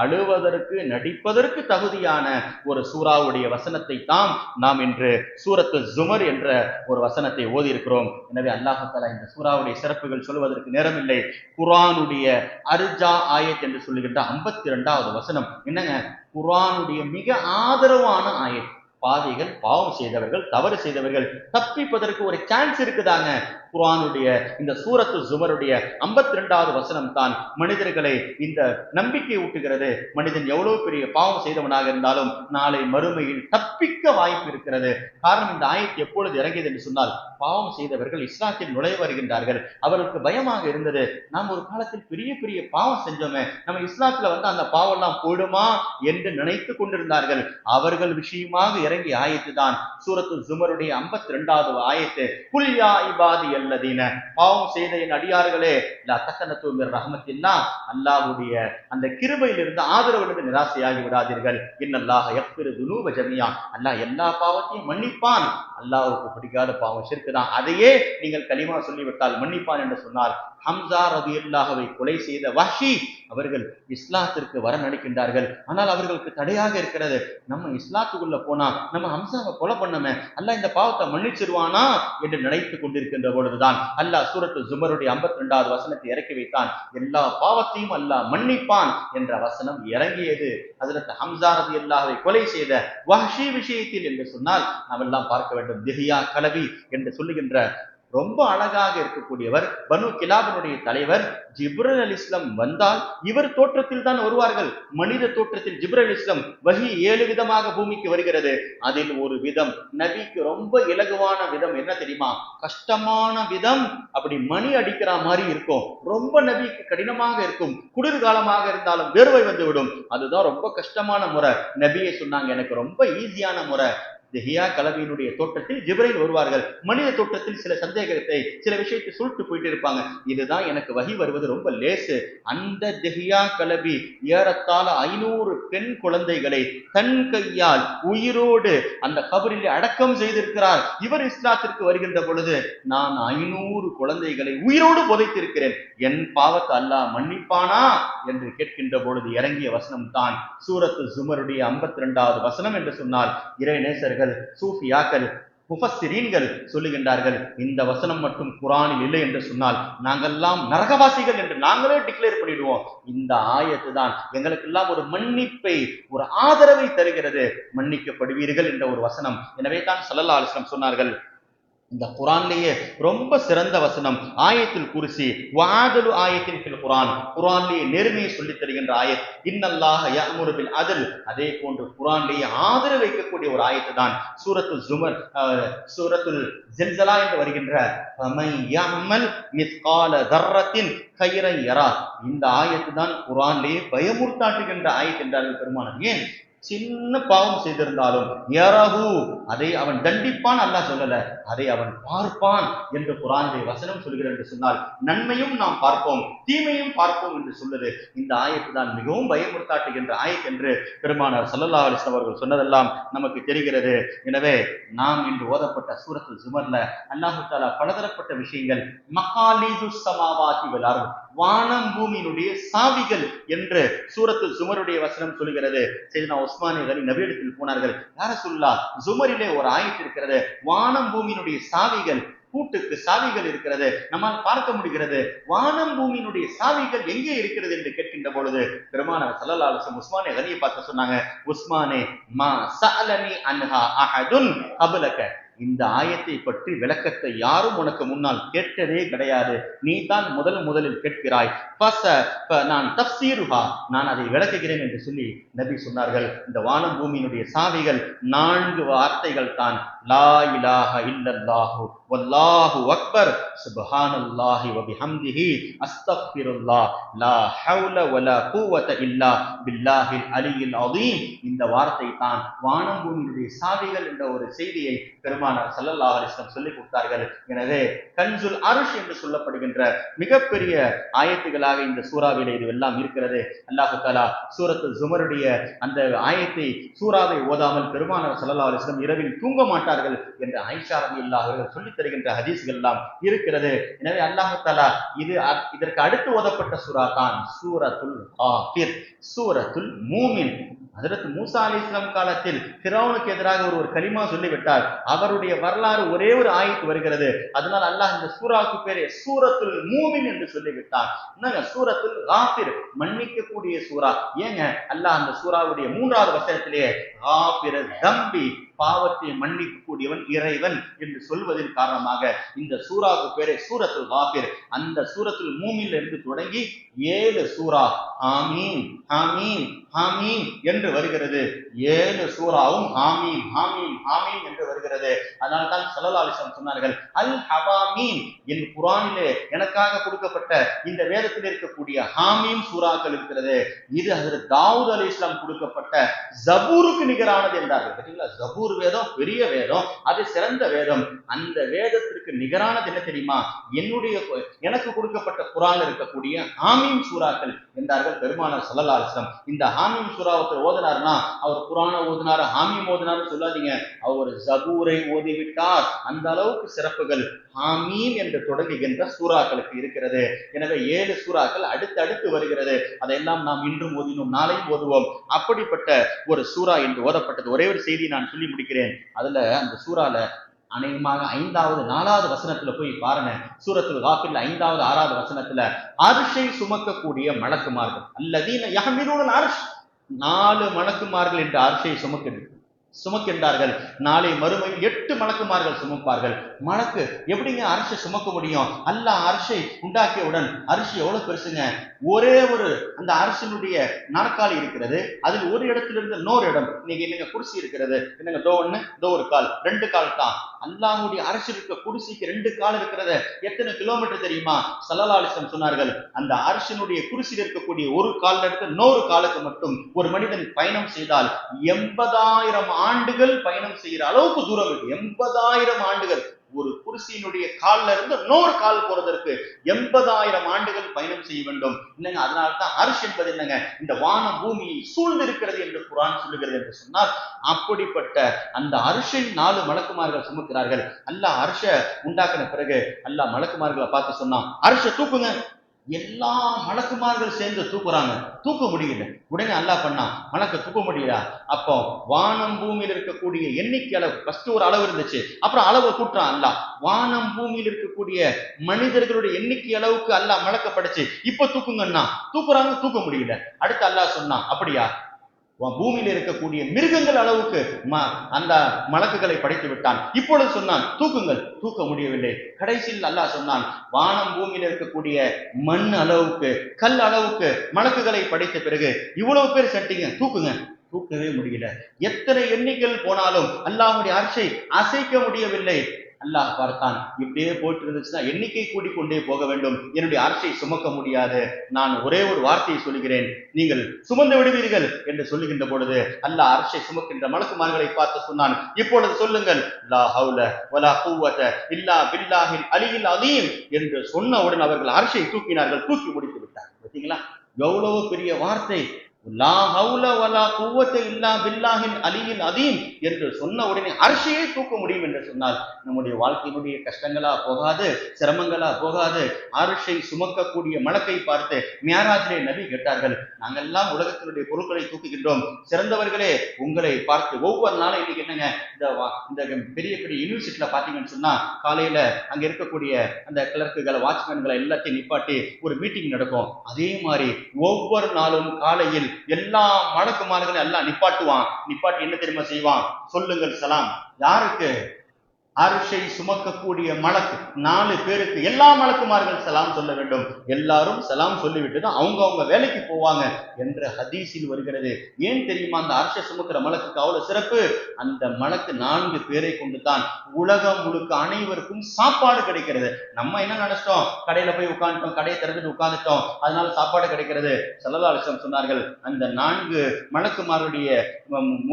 அழுவதற்கு நடிப்பதற்கு தகுதியான ஒரு சூறாவுடைய வசனத்தை தான் நாம் இன்று சூரத்து ஜுமர் என்ற ஒரு வசனத்தை ஓதி இருக்கிறோம். எனவே அல்லாஹ் தஆலா இந்த சூறாவுடைய சிறப்புகள் சொல்வதற்கு நேரமில்லை. குர்ஆனுடைய அர்ஜா ஆயத் என்று சொல்லுகின்ற 52வது வசனம் என்னங்க? குர்ஆனுடைய மிக ஆதரவான ஆயத். பாவிகள், பாவம் செய்தவர்கள், தவறு செய்தவர்கள் தப்பிப்பதற்கு ஒரு சான்ஸ் இருக்குதாங்க. குர்ஆனுடைய இந்த சூரத்து ஜுமருடைய 52வது வசனம் தான் மனிதர்களை இந்த நம்பிக்கை ஊட்டுகிறது. மனிதன் எவ்வளவு பெரிய பாவம் செய்தவனாக இருந்தாலும் நாளை மறுமையில் தப்பிக்க வாய்ப்பு இருக்கிறது. காரணம், இந்த ஆயத்து எப்பொழுது இறங்கியது என்று சொன்னால், பாவம் செய்தவர்கள் இஸ்லாத்தில் நுழைய வருகின்றார்கள். அவர்களுக்கு பயமாக இருந்தது, நாம் ஒரு காலத்தில் பெரிய பெரிய பாவம் செஞ்சோமே, நம்ம இஸ்லாத்துல வந்து அந்த பாவம் எல்லாம் போயிடுமா என்று நினைத்து கொண்டிருந்தார்கள். அவர்கள் விஷயமாக இறங்கிய ஆயத்து தான் சூரத்து ஜுமருடைய 52வது ஆயத்து. குல் யா இபாதி அல்லதீன, பாவம் செய்த என் அடியார்களே, லா தக்னது மிர் ரஹ்மத்தில்லாஹ், அல்லாஹ்வுடைய அந்த கிருபையிலிருந்து ஆதரவிலிருந்து நிராசையாகி விடாதீர்கள். இன்னல்லாஹ யக்ஃபிரு துனூப ஜமீஆ, அல்லாஹ் எல்லா பாவத்தையும் மன்னிப்பான். அல்லாஹ்வுக்கு பிடிக்காத பாவம் ஷிர்க் தான். அதையே நீங்கள் கலிமா சொல்லிவிட்டால் மன்னிப்பான் என்று சொன்னால், ஹம்சா ரலியல்லாஹுவை கொலை செய்த வஹ்ஷி அவர்கள் இஸ்லாத்திற்கு வர நினைக்கின்றார்கள். ஆனால் அவர்களுக்கு தடையாக இருக்கிறது, நம்ம இஸ்லாத்துக்குள்ள போனா நம்ம ஹம்சாவை கொலை பண்ணமே, அல்லாஹ் இந்த பாவத்தை மன்னிச்சிருவானா என்று நினைத்து கொண்டிருக்கின்ற பொழுதுதான் அல்லாஹ் சூரத்து ஜுமருடைய 52வது வசனத்தை இறக்கி வைத்தான். எல்லா பாவத்தையும் அல்லாஹ் மன்னிப்பான் என்ற வசனம் இறங்கியது ஹஜ்ரத் ஹம்சா ரலியல்லாஹுவை கொலை செய்த வஹ்ஷி விஷயத்தில் என்று சொன்னால் நாம் எல்லாம் பார்க்க வேண்டும். திஹ்யா கலவி என்று சொல்லுகின்ற ரொம்ப அழகாக இருக்கக்கூடியவர், பனு கிலாபனுடைய தலைவர். ஜிப்ரீல் அலைஹிஸ்ஸலாம் வந்தால் இவர் தோற்றத்தில் தான் வருவார்கள், மனித தோற்றத்தில். ஜிப்ரீல் அலைஹிஸ்ஸலாம் வஹி 7 விதமாக பூமிக்கு வருகிறது. அதில் ஒரு விதம் நபிக்கு ரொம்ப இலகுவான விதம் என்ன தெரியுமா? கஷ்டமான விதம், அப்படி மணி அடிக்கிற மாதிரி இருக்கும். ரொம்ப நபிக்கு கடினமாக இருக்கும், குளிர்காலமாக இருந்தாலும் வேர்வை வந்து விடும். அதுதான் ரொம்ப கஷ்டமான முறை. நபியை சொன்னாங்க, எனக்கு ரொம்ப ஈஸியான முறை. திஹ்யா கலவியினுடைய தோற்றத்தில் ஜிப்ரீல் வருவார்கள், மனித தோற்றத்தில் சில சந்தேகத்தை சில விஷயத்தை சொல்லிட்டு போயிட்டு இருப்பாங்க. இதுதான் எனக்கு வஹி வருவது ரொம்ப லேசு. அந்த திஹ்யா கலவி ஏறத்தாழ 500 பெண் குழந்தைகளை தன் கையால் உயிரோடு அந்த கபரிலே அடக்கம் செய்திருக்கிறார். இவர் இஸ்லாத்திற்கு வருகின்ற பொழுது, நான் 500 குழந்தைகளை உயிரோடு புதைத்திருக்கிறேன், என் பாவத்தை அல்லாஹ் மன்னிப்பானா என்று கேட்கின்ற பொழுது இறங்கிய வசனம் தான் சூரத்து ஜுமருடைய 52வது வசனம் என்று சொன்னால், இறை நேசர்கள், சூஃபியாக்கள், முஃபஸ்ஸிரீன்கள் சொல்லுகின்றார்கள், இந்த வசனம் மட்டும் குர்ஆனில் இல்லை என்று சொன்னால் நாங்கெல்லாம் நரகவாசிகள் என்று நாங்களே டிக்ளேர் பண்ணிடுவோம். இந்த ஆயத்து தான் எங்களுக்கெல்லாம் ஒரு மன்னிப்பை, ஒரு ஆதரவை தருகிறது. மன்னிக்கப்படுவீர்கள் என்ற ஒரு வசனம். எனவே தான் ஸல்லல்லாஹு அலைஹி வஸல்லம் சொன்னார்கள், இந்த குர்ஆன்லயே ரொம்ப சிறந்த வசனம் ஆயத்துல் குர்சி, வஅதலு ஆயத்தின் ஃபில் குர்ஆன், குர்ஆன்லயே நேர்மையை சொல்லி தருகின்ற ஆயத். இன்னல்லாஹ யஅமுரு பில் அத்ல், அதே போன்று குர்ஆன்லயே ஆதரவு வைக்கக்கூடிய ஒரு ஆயத்து தான் சூரத்துல் ஜுமர், சூரத்துல் ஜில்ஸலா என்று வருகின்ற ஃபமன் யஅமல் மிஸ்கால தர்ரத்தின் கைரன் யரா. இந்த ஆயத்து தான் குர்ஆன்லயே பயமுறுத்தாட்டுகின்ற ஆயத் என்றார்கள் பெருமானார். ஏன்? சின்ன பாவம் செய்திருந்தாலும் யரஹு, அதை அவன் தண்டிப்பான் அல்லாஹ் சொல்லல, அதை அவன் பார்ப்பான் என்று குர்ஆனுடைய வசனம் சொல்கிறது என்று சொன்னால், நன்மையும் நாம் பார்ப்போம், தீமையும் பார்ப்போம் என்று சொல்லுது. இந்த ஆயத்து தான் மிகவும் பயமுறுத்தாட்டுகின்ற ஆயத் என்று பெருமானார் ஸல்லல்லாஹு அலைஹி வஸல்லம் அவர்கள் சொன்னதெல்லாம் நமக்கு தெரிகிறது. எனவே நாம் இன்று ஓதப்பட்ட சூரத்துல் ஜுமர்ல அல்லாஹ் தஆலா பலதரப்பட்ட விஷயங்கள், மகாலீதுஸ் ஸமாவாதி வல் அர்த், வானம் பூமியினுடைய சாவிகள் என்று சூரத்துல் ஜுமருடைய வசனம் சொல்கிறது. சையதுனா உஸ்மானே கனி நபியிடத்தில் போனார்கள், யா ரசூலுல்லாஹ், ஜுமரிலே ஒரு ஆயத்து இருக்கிறது, வானம் பூமியினுடைய சாவிகள், பூட்டுக்கு சாவிகள் இருக்கிறது, நம்மால் பார்க்க முடிகிறது, வானம் பூமியினுடைய சாவிகள் எங்கே இருக்கிறது என்று கேட்கின்ற பொழுது பெருமானார் ஸல்லல்லாஹு அலைஹி வஸல்லம் உஸ்மானே கனியை பார்த்து சொன்னாங்க, உஸ்மானே மா ஸஅலனி அன்ஹா அஹதுன் கப்லக, இந்த ஆயத்தை பற்றி விளக்கத்தை யாரும் உனக்கு முன்னால் கேட்டதே கிடையாது, நீ தான் முதலில் கேட்கிறாய். நான் தஃப்சீருஹா, நான் அதை விளக்குகிறேன் என்று சொல்லி நபி சொன்னார்கள். இந்த வானம் பூமியினுடைய சாவிகள் 4 வார்த்தைகள் தான். லா இலாஹ இல்லல்லாஹு வல்லாஹு அக்பர் சுப்ஹானல்லாஹி வ பிஹம்திஹி அஸ்தக்ஃபிருல்லாஹ் லா ஹவ்ல வலா குவத இல்லா பில்லாஹில் அலியில் அதீம். இந்த வார்த்தை தான் வானம் பூமியினுடைய சாவிகள் என்ற ஒரு செய்தியை பெருமானார் ஸல்லல்லாஹு அலைஹி வஸல்லம் சொல்லிக் கொடுத்தார்கள். எனவே கன்சுல் அர்ஷ் என்று சொல்லப்படுகின்ற மிகப்பெரிய ஆயத்துகளாக இந்த சூறாவிலே இது எல்லாம் இருக்கிறது. அல்லாஹ் தஆலா சூரத்துல் ஜுமருடைய அந்த ஆயத்தை, சூறாவை ஓதாமல் பெருமானார் ஸல்லல்லாஹு அலைஹி வஸல்லம் இரவில் தூங்க மாட்டார்கள் என்று ஆயிஷா ரலியல்லாஹு அவர்கள் சொல்லித் தருகின்ற ஹதீஸ்கள் எல்லாம் இருக்கிறது. எனவே அல்லாஹ் தஆலா இதற்கு அடுத்து ஓதப்பட்ட சூரா தான் சூரத்துல் காஃபிர், சூரத்துல் மூமின். ஹஜ்ரத் மூசா அலைஹிஸ்ஸலாம் காலத்தில் ஃபிரௌனுக்கு எதிராக ஒரு கலிமா சொல்லிவிட்டார். அவருடைய வரலாறு ஒரே ஒரு ஆயத்து வருகிறது. அதனால் அல்லாஹ் இந்த சூராவுக்கு பேரே சூரத்துல் மூமின் என்று சொல்லிவிட்டார். என்னங்க சூரத்துல் காஃபிர், மன்னிக்கக்கூடிய சூரா. ஏங்க அல்லாஹ் அந்த சூராவுடைய 3வது வசனத்திலேயே காஃபிர தம்பி, பாவத்தை மன்னிக்கக்கூடியவன் இறைவன் என்று சொல்வதன் காரணமாக இந்த சூராவுக்கு பேரே சூரத்துல் காஃபிர். அந்த சூரத்துல் மூமின்ல இருந்து தொடங்கி 7 சூரா ஆமீன் ஆமீன் ஆமீன் என்று வருகிறது. 7 சூராவும் ஆமீன் ஆமீன் ஆமீன் என்று வருகிறது. அதனால தான் ஸல்லல்லாஹு அலைஹி வஸல்லம் சொன்னார்கள், அல் ஹவாமீன், என் குர்ஆனிலே எனக்காக கொடுக்கப்பட்ட இந்த வேதத்தில் இருக்கக்கூடிய ஹாமீம் சூறாக்கள் இருக்கிறது, இது ஹஜ்ரத் தாவூத் அலைஹிஸ்ஸலாம் கொடுக்கப்பட்ட ஜபூருக்கு நிகரானது என்றார்கள். பார்த்தீங்களா, ஜபூர் வேதம் பெரிய வேதம், அது சிறந்த வேதம். அந்த வேதத்திற்கு நிகரானது என்ன தெரியுமா? எனக்கு கொடுக்கப்பட்ட குர்ஆன்ல இருக்கக்கூடிய ஹாமீம் சூறாக்கள் என்றார்கள் பெருமானார் ஸல்லல்லாஹு அலைஹி வஸல்லம். இந்த ஹாமீம் சூறாவை ஓதினார்னா அவர் குர்ஆனை ஓதினார், ஹாமீம் ஓதினார்னு சொல்லாதீங்க, அவர் ஜபூரை ஓதிவிட்டார். அந்த அளவுக்கு சிறப்புகள் ஹாமீம் என்று தொடங்குகின்ற சூறாக்களுக்கு இருக்கிறது. எனவே 7 சூறாக்கள் அடுத்தடுத்து வருகிறது. அதையெல்லாம் நாம் இன்றும் ஓதினோம், நாளையும் ஓதுவோம். அப்படிப்பட்ட ஒரு சூறா என்று ஓதப்பட்டது. ஒரே ஒரு செய்தி நான் சொல்லி முடிக்கிறேன். அதுல அந்த சூறால அநேகமாக 5வது 4வது வசனத்துல போய் பாருங்க. சூரத்துல் காஃபிர்ல 5வது 6வது வசனத்துல அர்ஷை சுமக்கக்கூடிய மலக்குமார்கள், அல்லதீன யஹ்மிலூனல் அர்ஷ், 4 மலக்குமார்கள் என்று அர்ஷை சுமக்கின்றார்கள். நாளை மறுமையில் 8 மலக்குமார்கள் சுமப்பார்கள். மலக்கு எப்படிங்க அரிசி சுமக்க முடியும்? அல்லாஹ் அரிசி உண்டாக்கியவுடன் அரிசி எவ்வளவு பெருசுங்க, ஒரே ஒரு அந்த அரசினுடைய நாற்காலி இருக்கிறது, அதில் ஒரு இடத்திலிருந்து இன்னொரு இடம், இன்னைக்கு என்னங்க குடிசி இருக்கிறது, என்னங்க தோ ஒண்ணு தோ ஒரு கால், 2 கால் தான். அல்லாஹ்வுடைய அரசு இருக்க குடிசைக்கு 2 கால் இருக்கிறது. எத்தனை கிலோமீட்டர் தெரியுமா? ஸல்லல்லாஹு அலைஹி வஸல்லம் சொன்னார்கள், அந்த அரசினுடைய குடிசையில் இருக்கக்கூடிய ஒரு கால்ல இருந்து இன்னொரு காலுக்கு மட்டும் ஒரு மனிதன் பயணம் செய்தால் 80,000 ஆண்டுகள் பயணம் செய்கிற அளவுக்கு தூரம் இருக்கு. 80,000 ஆண்டுகள். ஒரு குருசியினுடைய கால்ல இருந்து இன்னொரு கால் போறதற்கு 80,000 ஆண்டுகள் பயணம் செய்ய வேண்டும். இல்லைங்க, அதனால்தான் அர்ஷ் என்பது என்னங்க, இந்த வானம் பூமியை சூழ்ந்து இருக்கிறது என்று குர்ஆன் சொல்லுகிறது என்று சொன்னால், அப்படிப்பட்ட அந்த அர்ஷை 4 மலக்குமார்கள் சுமக்கிறார்கள். அல்லாஹ் அர்ஷ உண்டாக்கின பிறகு அல்லாஹ் மலக்குமார்களை பார்த்து சொன்னான், அர்ஷ தூக்குங்க. எல்லா மலக்குமார்கள் சேர்ந்து தூக்குறாங்க, தூக்க முடியல. உடனே அல்லாஹ் பண்ணா, மலக்க தூக்க முடியல. அப்போ வானம் பூமியில் இருக்கக்கூடிய எண்ணிக்கை அளவு, ஃபர்ஸ்ட் ஒரு அளவு இருந்துச்சு, அப்புறம் அளவை கூட்டுறான் அல்லாஹ். வானம் பூமியில் இருக்கக்கூடிய மனிதர்களுடைய எண்ணிக்கை அளவுக்கு அல்லாஹ் மலக்க படைச்சு இப்ப தூக்குங்கன்னா தூக்குறாங்க, தூக்க முடியல. அடுத்து அல்லாஹ் சொன்னான், அப்படியா பூமியில் இருக்கக்கூடிய மிருகங்கள் அளவுக்கு அந்த மலக்குகளை படைத்து விட்டான். இப்பொழுது சொன்னான் தூக்குங்கள், தூக்க முடியவில்லை. கடைசியில் அல்லாஹ் சொன்னான், வானம் பூமியில் இருக்கக்கூடிய மண் அளவுக்கு கல் அளவுக்கு மலக்குகளை படைத்த பிறகு இவ்வளவு பேர் சட்டிங்க, தூக்குங்க, தூக்கவே முடியல. எத்தனை எண்ணிக்கைகள் போனாலும் அல்லாஹ்வுடைய அர்ஷை அசைக்க முடியவில்லை. அல்லாஹ் பார்த்தான், இப்படியே போயிட்டு இருந்துச்சுன்னா எண்ணிக்கை கூட்டிக்கொண்டே போக வேண்டும், என்னுடைய அர்ஷை சுமக்க முடியாது. நான் ஒரே ஒரு வார்த்தையை சொல்கிறேன், நீங்கள் சுமந்து விடுவீர்கள் என்று சொல்லுகின்ற பொழுது அல்லாஹ் அர்ஷை சுமக்கின்ற மலக்குமார்களை பார்த்து சொன்னான், இப்பொழுது சொல்லுங்கள், லா ஹவுல வலா குவத இல்லா பில்லாஹில் அலியில் அதீம் என்று சொன்னவுடன் அவர்கள் அர்ஷை தூக்கினார்கள், தூக்கி முடித்து விட்டார். பார்த்தீங்களா, எவ்வளவு பெரிய வார்த்தை. லா ஹவுல வலா குவத இல்லா பில்லாஹில் அலியில் அதீம் என்று சொன்ன உடனே அர்ஷையை தூக்க முடியும் என்று சொன்னால் நம்முடைய வாழ்க்கையினுடைய கஷ்டங்களா போகாது, சிரமங்களா போகாது. அர்ஷை சுமக்கக்கூடிய மலக்கை பார்த்து மியாராஜிலே நபி கேட்டார்கள், நாங்கெல்லாம் உலகத்தினுடைய பொருட்களை தூக்குகின்றோம், சிறந்தவர்களே உங்களை பார்த்து ஒவ்வொரு நாளும் இன்னைக்கு என்னங்க, இந்த பெரிய பெரிய யூனிவர்சிட்டியில பாத்தீங்கன்னு சொன்னா காலையில அங்க இருக்கக்கூடிய அந்த கிளர்க்குகளை வாட்ச்மேன்களை எல்லாத்தையும் நிப்பாட்டி ஒரு மீட்டிங் நடக்கும். அதே மாதிரி ஒவ்வொரு நாளும் காலையில் எல்லா மலக்குமார்களையும் எல்லாம் நிப்பாட்டுவான். நிப்பாட்டி என்ன தெரியுமா செய்வான்? சொல்லுங்கள் சலாம். யாருக்கு? அரிசை சுமக்கக்கூடிய மலக்கு 4 பேருக்கு எல்லா மலக்குமார்கள் சலாம் சொல்ல வேண்டும். எல்லாரும் சலாம் சொல்லிவிட்டு தான் அவங்க வேலைக்கு போவாங்க என்ற ஹதீஸில் வருகிறது. ஏன் தெரியுமா அந்த அரிசை சுமக்கிற மலக்குக்கு அவ்வளவு சிறப்பு? அந்த மலக்கு 4 பேரை கொண்டு தான் உலகம் முழுக்க அனைவருக்கும் சாப்பாடு கிடைக்கிறது. நம்ம என்ன நினைச்சிட்டோம், கடையில போய் உட்காந்துட்டோம், கடையை திறந்துட்டு உட்காந்துட்டோம், அதனால சாப்பாடு கிடைக்கிறது. ஸல்லல்லாஹு அலைஹி வஸல்லம் சொன்னார்கள், அந்த 4 மலக்குமாருடைய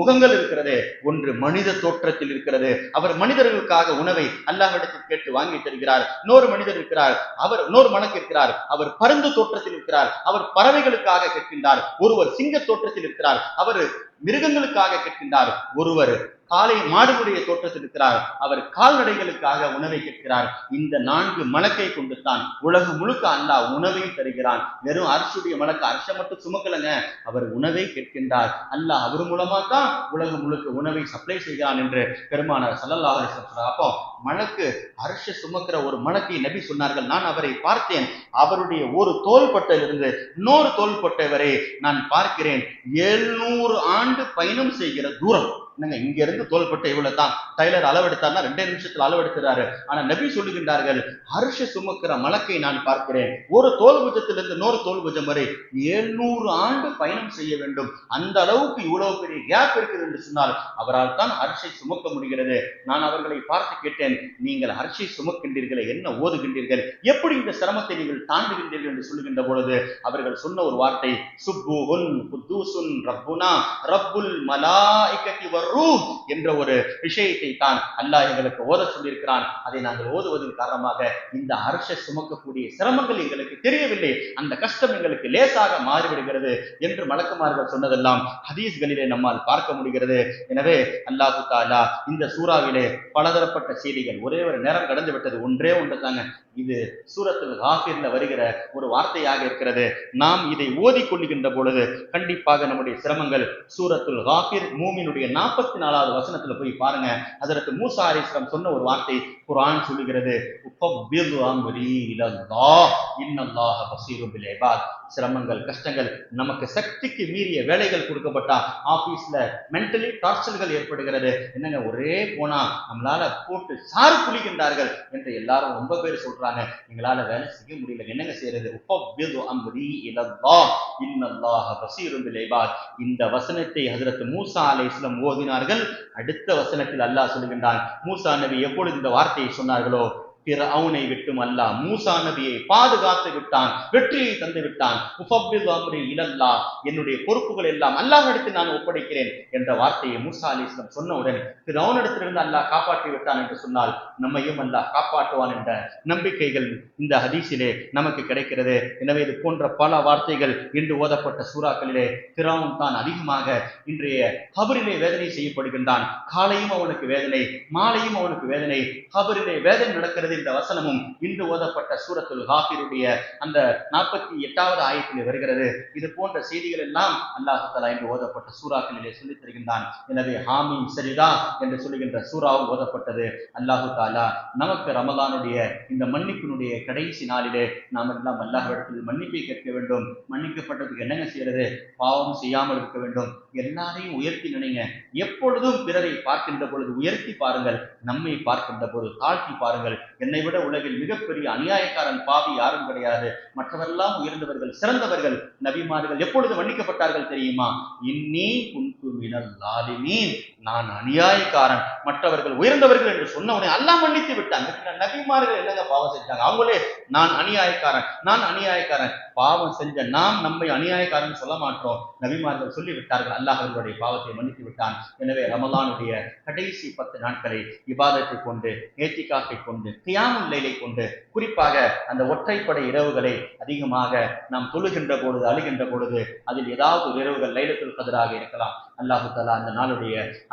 முகங்கள் இருக்கிறது, ஒன்று மனித தோற்றத்தில் இருக்கிறது, அவர் மனிதர்கள் உணவை அல்லாஹ்விடத்தில் கேட்டு வாங்கி தருகிறார். இன்னொரு மனிதர் இருக்கிறார், அவர் இன்னொரு மலக்கு இருக்கிறார், அவர் பருந்து தோற்றத்தில் இருக்கிறார், அவர் பறவைகளுக்காக கேட்கின்றார். ஒருவர் சிங்க தோற்றத்தில் இருக்கிறார், அவர் மிருகங்களுக்காக கேட்கின்றார். ஒருவர் காலை மாடுகளுடைய தோற்றத்தில் இருக்கிறார், அவர் கால்நடைகளுக்காக உணவை கேட்கிறார். இந்த 4 மலக்கை கொண்டு தான் உலகம் முழுக்க அல்லாஹ் உணவை தருகிறான். வெறும் அரிசியுடைய மலக்கு அரிசை மட்டும் சுமக்கலங்க, அவர் உணவை கேட்கின்றார். அல்லாஹ் அவர் மூலமா தான் உலகம் முழுக்க உணவை சப்ளை செய்கிறான் என்று பெருமானார் ஸல்லல்லாஹு அலைஹி வஸல்லம். அப்போ மலக்கு அரிசி சுமக்கிற ஒரு மலக்கை நபி சொன்னார்கள், நான் அவரை பார்த்தேன், அவருடைய ஒரு தோள்பட்டையிலிருந்து இன்னொரு தோள்பட்டை வரை நான் பார்க்கிறேன் 700 ஆண்டு பயணம் செய்கிற தூரம். என்னங்க இங்க இருந்து தோள்பட்டை இவ்வளவு தான், டைலர் அளவெடுத்தார்னா 2 நிமிஷத்துல அளவெடுத்துறாரு. ஆனா நபி சொல்லுகின்றார்கள், அர்ஷ சுமக்கிற மலக்கை நான் பார்க்கிறேன், ஒரு தோல் புஜத்திலிருந்து இன்னொரு தோல் புஜம் வரை 700 ஆண்டு பயணம் செய்ய வேண்டும். அந்த அளவுக்கு இவ்வளவு பெரிய கேப் இருக்குது என்று சொன்னால் அவரால் தான் அர்ஷை சுமக்க முடிகிறது. நான் அவர்களை பார்த்து கேட்டேன், நீங்கள் அர்ஷை சுமக்கின்றீர்களே, என்ன ஓதுகின்றீர்கள், எப்படி இந்த சிரமத்தை நீங்கள் தாண்டுகின்றீர்கள் என்று சொல்லுகின்ற பொழுது அவர்கள் சொன்ன ஒரு வார்த்தை, சுப்புஹுன் குத்தூசுன் ரப்புனா ரப்புல் மலாயிகத்தி வர்ரூஹ் என்ற ஒரு விஷயத்தை தான் அல்லாஹ் எங்களுக்கு ஓத சொல்லியிருக்கிறான். அதை நாங்கள் ஓதுவதன் காரணமாக இந்த அர்ஷை சுமக்கக்கூடிய சிரமங்கள் எங்களுக்கு தெரியவில்லை, அந்த கஷ்டம் எங்களுக்கு லேசாக மாறிவிடுகிறது என்று மலக்குமார்கள் சொன்னதெல்லாம் ஹதீஸ்களிலே நம்மால் பார்க்க முடிகிறது. எனவே அல்லாஹு தஆலா இந்த சூறாவிலே பலதரப்பட்ட செய்திகள், ஒரே ஒரு நேரம் கடந்து விட்டது, ஒன்றே ஒன்று தாங்க. இது சூரத்துல் காஃபிர்ல வருகிற ஒரு வார்த்தையாக இருக்கிறது. நாம் இதை ஓதிக்கொள்ளுகின்ற பொழுது கண்டிப்பாக நம்முடைய சிரமங்கள், சூரத்துல் காஃபிர் மூமினுடைய 44வது வசனத்துல போய் பாருங்க. ஹஜ்ரத் மூசா அலைஹிஸ்ஸலாம் சொன்ன ஒரு வார்த்தை குர்ஆன் சொல்லுகிறது, உஃபவ்விது அம்ரி இலல்லாஹ் இன்னல்லாஹ பஸீரும் பில் இபாத். சிரமங்கள், கஷ்டங்கள், நமக்கு சக்திக்கு மீறிய வேலைகள் கொடுக்கப்பட்டா, ஆபீஸ்ல மென்டலி டார்ச்சர்கள் ஏற்படுகிறது, என்னங்க ஒரே போனா நம்மளால போட்டு சாறு புளிக்கின்றார்கள் என்று எல்லாரும் ரொம்ப பேர் சொல்றாங்க, எங்களால வேலை செய்ய முடியல, என்னங்க செய்யறது? உஃபவ்விது அம்ரி இலல்லாஹ் இன்னல்லாஹ பஸீரும் பில் இபாத். இந்த வசனத்தை ஹஜ்ரத் மூசா அலைஹிஸ்ஸலாம் ஓதினார்கள். அடுத்த வசனத்தில் அல்லாஹ் சொல்லுகின்றான், மூசா நபி எப்பொழுது இந்த வார்த்தையை சொன்னார்களோ, ஃபிர்அவுனை விட்டும் அல்லாஹ் மூசா நபியை பாதுகாத்து விட்டான், வெற்றியை தந்து விட்டான். உஃபவ்விது அம்ரி இலல்லாஹ், என்னுடைய பொறுப்புகள் எல்லாம் அல்லாஹ்விடத்தில் நான் ஒப்படைக்கிறேன் என்ற வார்த்தையை மூசா அலைஹிஸ்ஸலாம் சொன்னவுடன் ஃபிர்அவுனிடத்திலிருந்து அல்லாஹ் காப்பாற்றி விட்டான் என்று சொன்னால் நம்மையும் அல்லாஹ் காப்பாற்றுவான் என்ற நம்பிக்கைகள் இந்த ஹதீஸிலே நமக்கு கிடைக்கிறது. எனவே இது போன்ற பல வார்த்தைகள் இன்று ஓதப்பட்ட சூறாக்களிலே ஃபிர்அவுன் தான் அதிகமாக இன்றைய கபரிலே வேதனை செய்யப்படுகின்றான். காலையும் அவனுக்கு வேதனை, மாலையும் அவனுக்கு வேதனை, கபரிலே வேதனை நடக்கிறது என்ற வசனமும் இன்று ஓதப்பட்ட சூரத்துல் காஃபிருடைய அந்த 48வது ஆயத்திலே வருகிறது. இது போன்ற செய்திகள் எல்லாம் அல்லாஹ் தஆலா இன்று ஓதப்பட்ட சூறாக்களிலே சொல்லித் தருகின்றான். எனவே ஹாமீம் சரிதா என்று சொல்லுகின்ற சூறாவும் ஓதப்பட்டது. அல்லாஹ் தஆலா நமக்கு ரமலானுடைய இந்த மன்னிப்பினுடைய கடைசி நாளிலே நாம் எல்லாம் அல்லாஹ்விடத்தில் மன்னிப்பை கேட்க வேண்டும். மன்னிக்கப்பட்டதுக்கு என்னங்க செய்யறது? பாவம் செய்யாமல் இருக்க வேண்டும். எல்லாரையும் உயர்த்தி நினைங்க. எப்பொழுதும் பிறரை பார்க்கின்ற பொழுது உயர்த்தி பாருங்கள், நம்மை பார்க்கின்ற பொழுது தாழ்த்தி பாருங்கள். என்னை விட உலகில் மிகப்பெரிய அநியாயக்காரன் பாவி யாரும் கிடையாது, மற்றவரெல்லாம் உயர்ந்தவர்கள், சிறந்தவர்கள். நபிமார்கள் எப்பொழுது மன்னிக்கப்பட்டார்கள் தெரியுமா? இன்னி குன்து மினல் ஸாலிமீன், நான் அநியாயக்காரன், மற்றவர்கள் உயர்ந்தவர்கள் என்று சொன்னவனை அல்லாஹ் மன்னித்து விட்டான். நபிமார்கள் என்னங்க பாவம் செஞ்சாங்க? அவங்களே நான் அநியாயக்காரன், நான் அநியாயக்காரன். பாவம் செஞ்ச நாம் நம்மை அநியாயக்காரன் சொல்ல மாட்டோம். நபிமார்கள் சொல்லிவிட்டார்கள், அல்லாஹ் அவர்களுடைய பாவத்தை மன்னித்து விட்டான். எனவே ரமலானுடைய கடைசி 10 நாட்களை இபாதத்தை கொண்டு, ஏத்திகாஃபை கொண்டு, கியாமுல் லைலை கொண்டு, குறிப்பாக அந்த ஒற்றைப்படை இரவுகளை அதிகமாக நாம் தொழுகின்ற பொழுது, அழுகின்ற பொழுது, அதில் ஏதாவது ஒரு இரவுகள் லைலத்துல் கத்ராக இருக்கலாம். அல்லாஹு தஆலா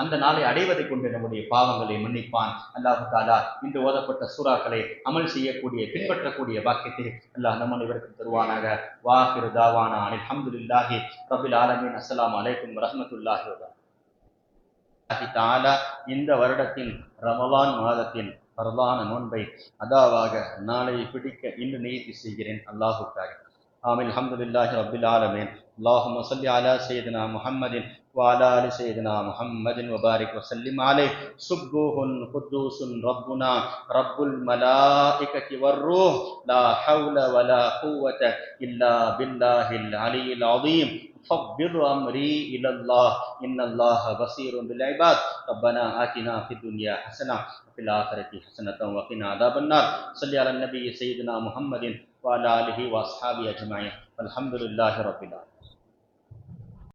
அந்த நாளை அடைவதை கொண்டு நம்முடைய பாவங்களை மன்னிப்பான். அல்லாஹு தஆலா இன்று ஓதப்பட்ட சூறாக்களை அமல் செய்யக்கூடிய, பின்பற்றக்கூடிய பாக்கியத்தை அல்லாஹ் நம் அனைவருக்கும் தருவானாக. வாஹிரு தாவானா அல்ஹம்துலில்லாஹி ரப்பில் ஆலமீன். அஸ்ஸலாமு அலைக்கும் வரஹ்மத்துல்லாஹி வபரகாத்துஹு. தஆலா இந்த வருடத்தின் ரமலான் மாதத்தின் பரலான நோன்பை அதாவாக நாளை பிடிக்க இன்று நியதி செய்கிறேன் அல்லாஹுக்காக. ஆமீன். அல்ஹம்துலில்லாஹி ரப்பில் ஆலமீன். அல்லாஹும்ம ஸல்லி அலா சய்யிதினா முஹம்மதின் وعلى آل سيدنا محمد وبارك وسلم عليه. سبوح قدوس ربنا رب الملائكة والروح لا حول ولا قوة إلا بالله العلي العظيم. فوض أمري إلى الله إن الله بصير بالعباد. ربنا آتنا في الدنيا حسنة وفي الآخرة حسنة وقنا عذاب النار. صل على النبي سيدنا محمد وعلى آله وأصحابه أجمعين. والحمد لله رب العالمين.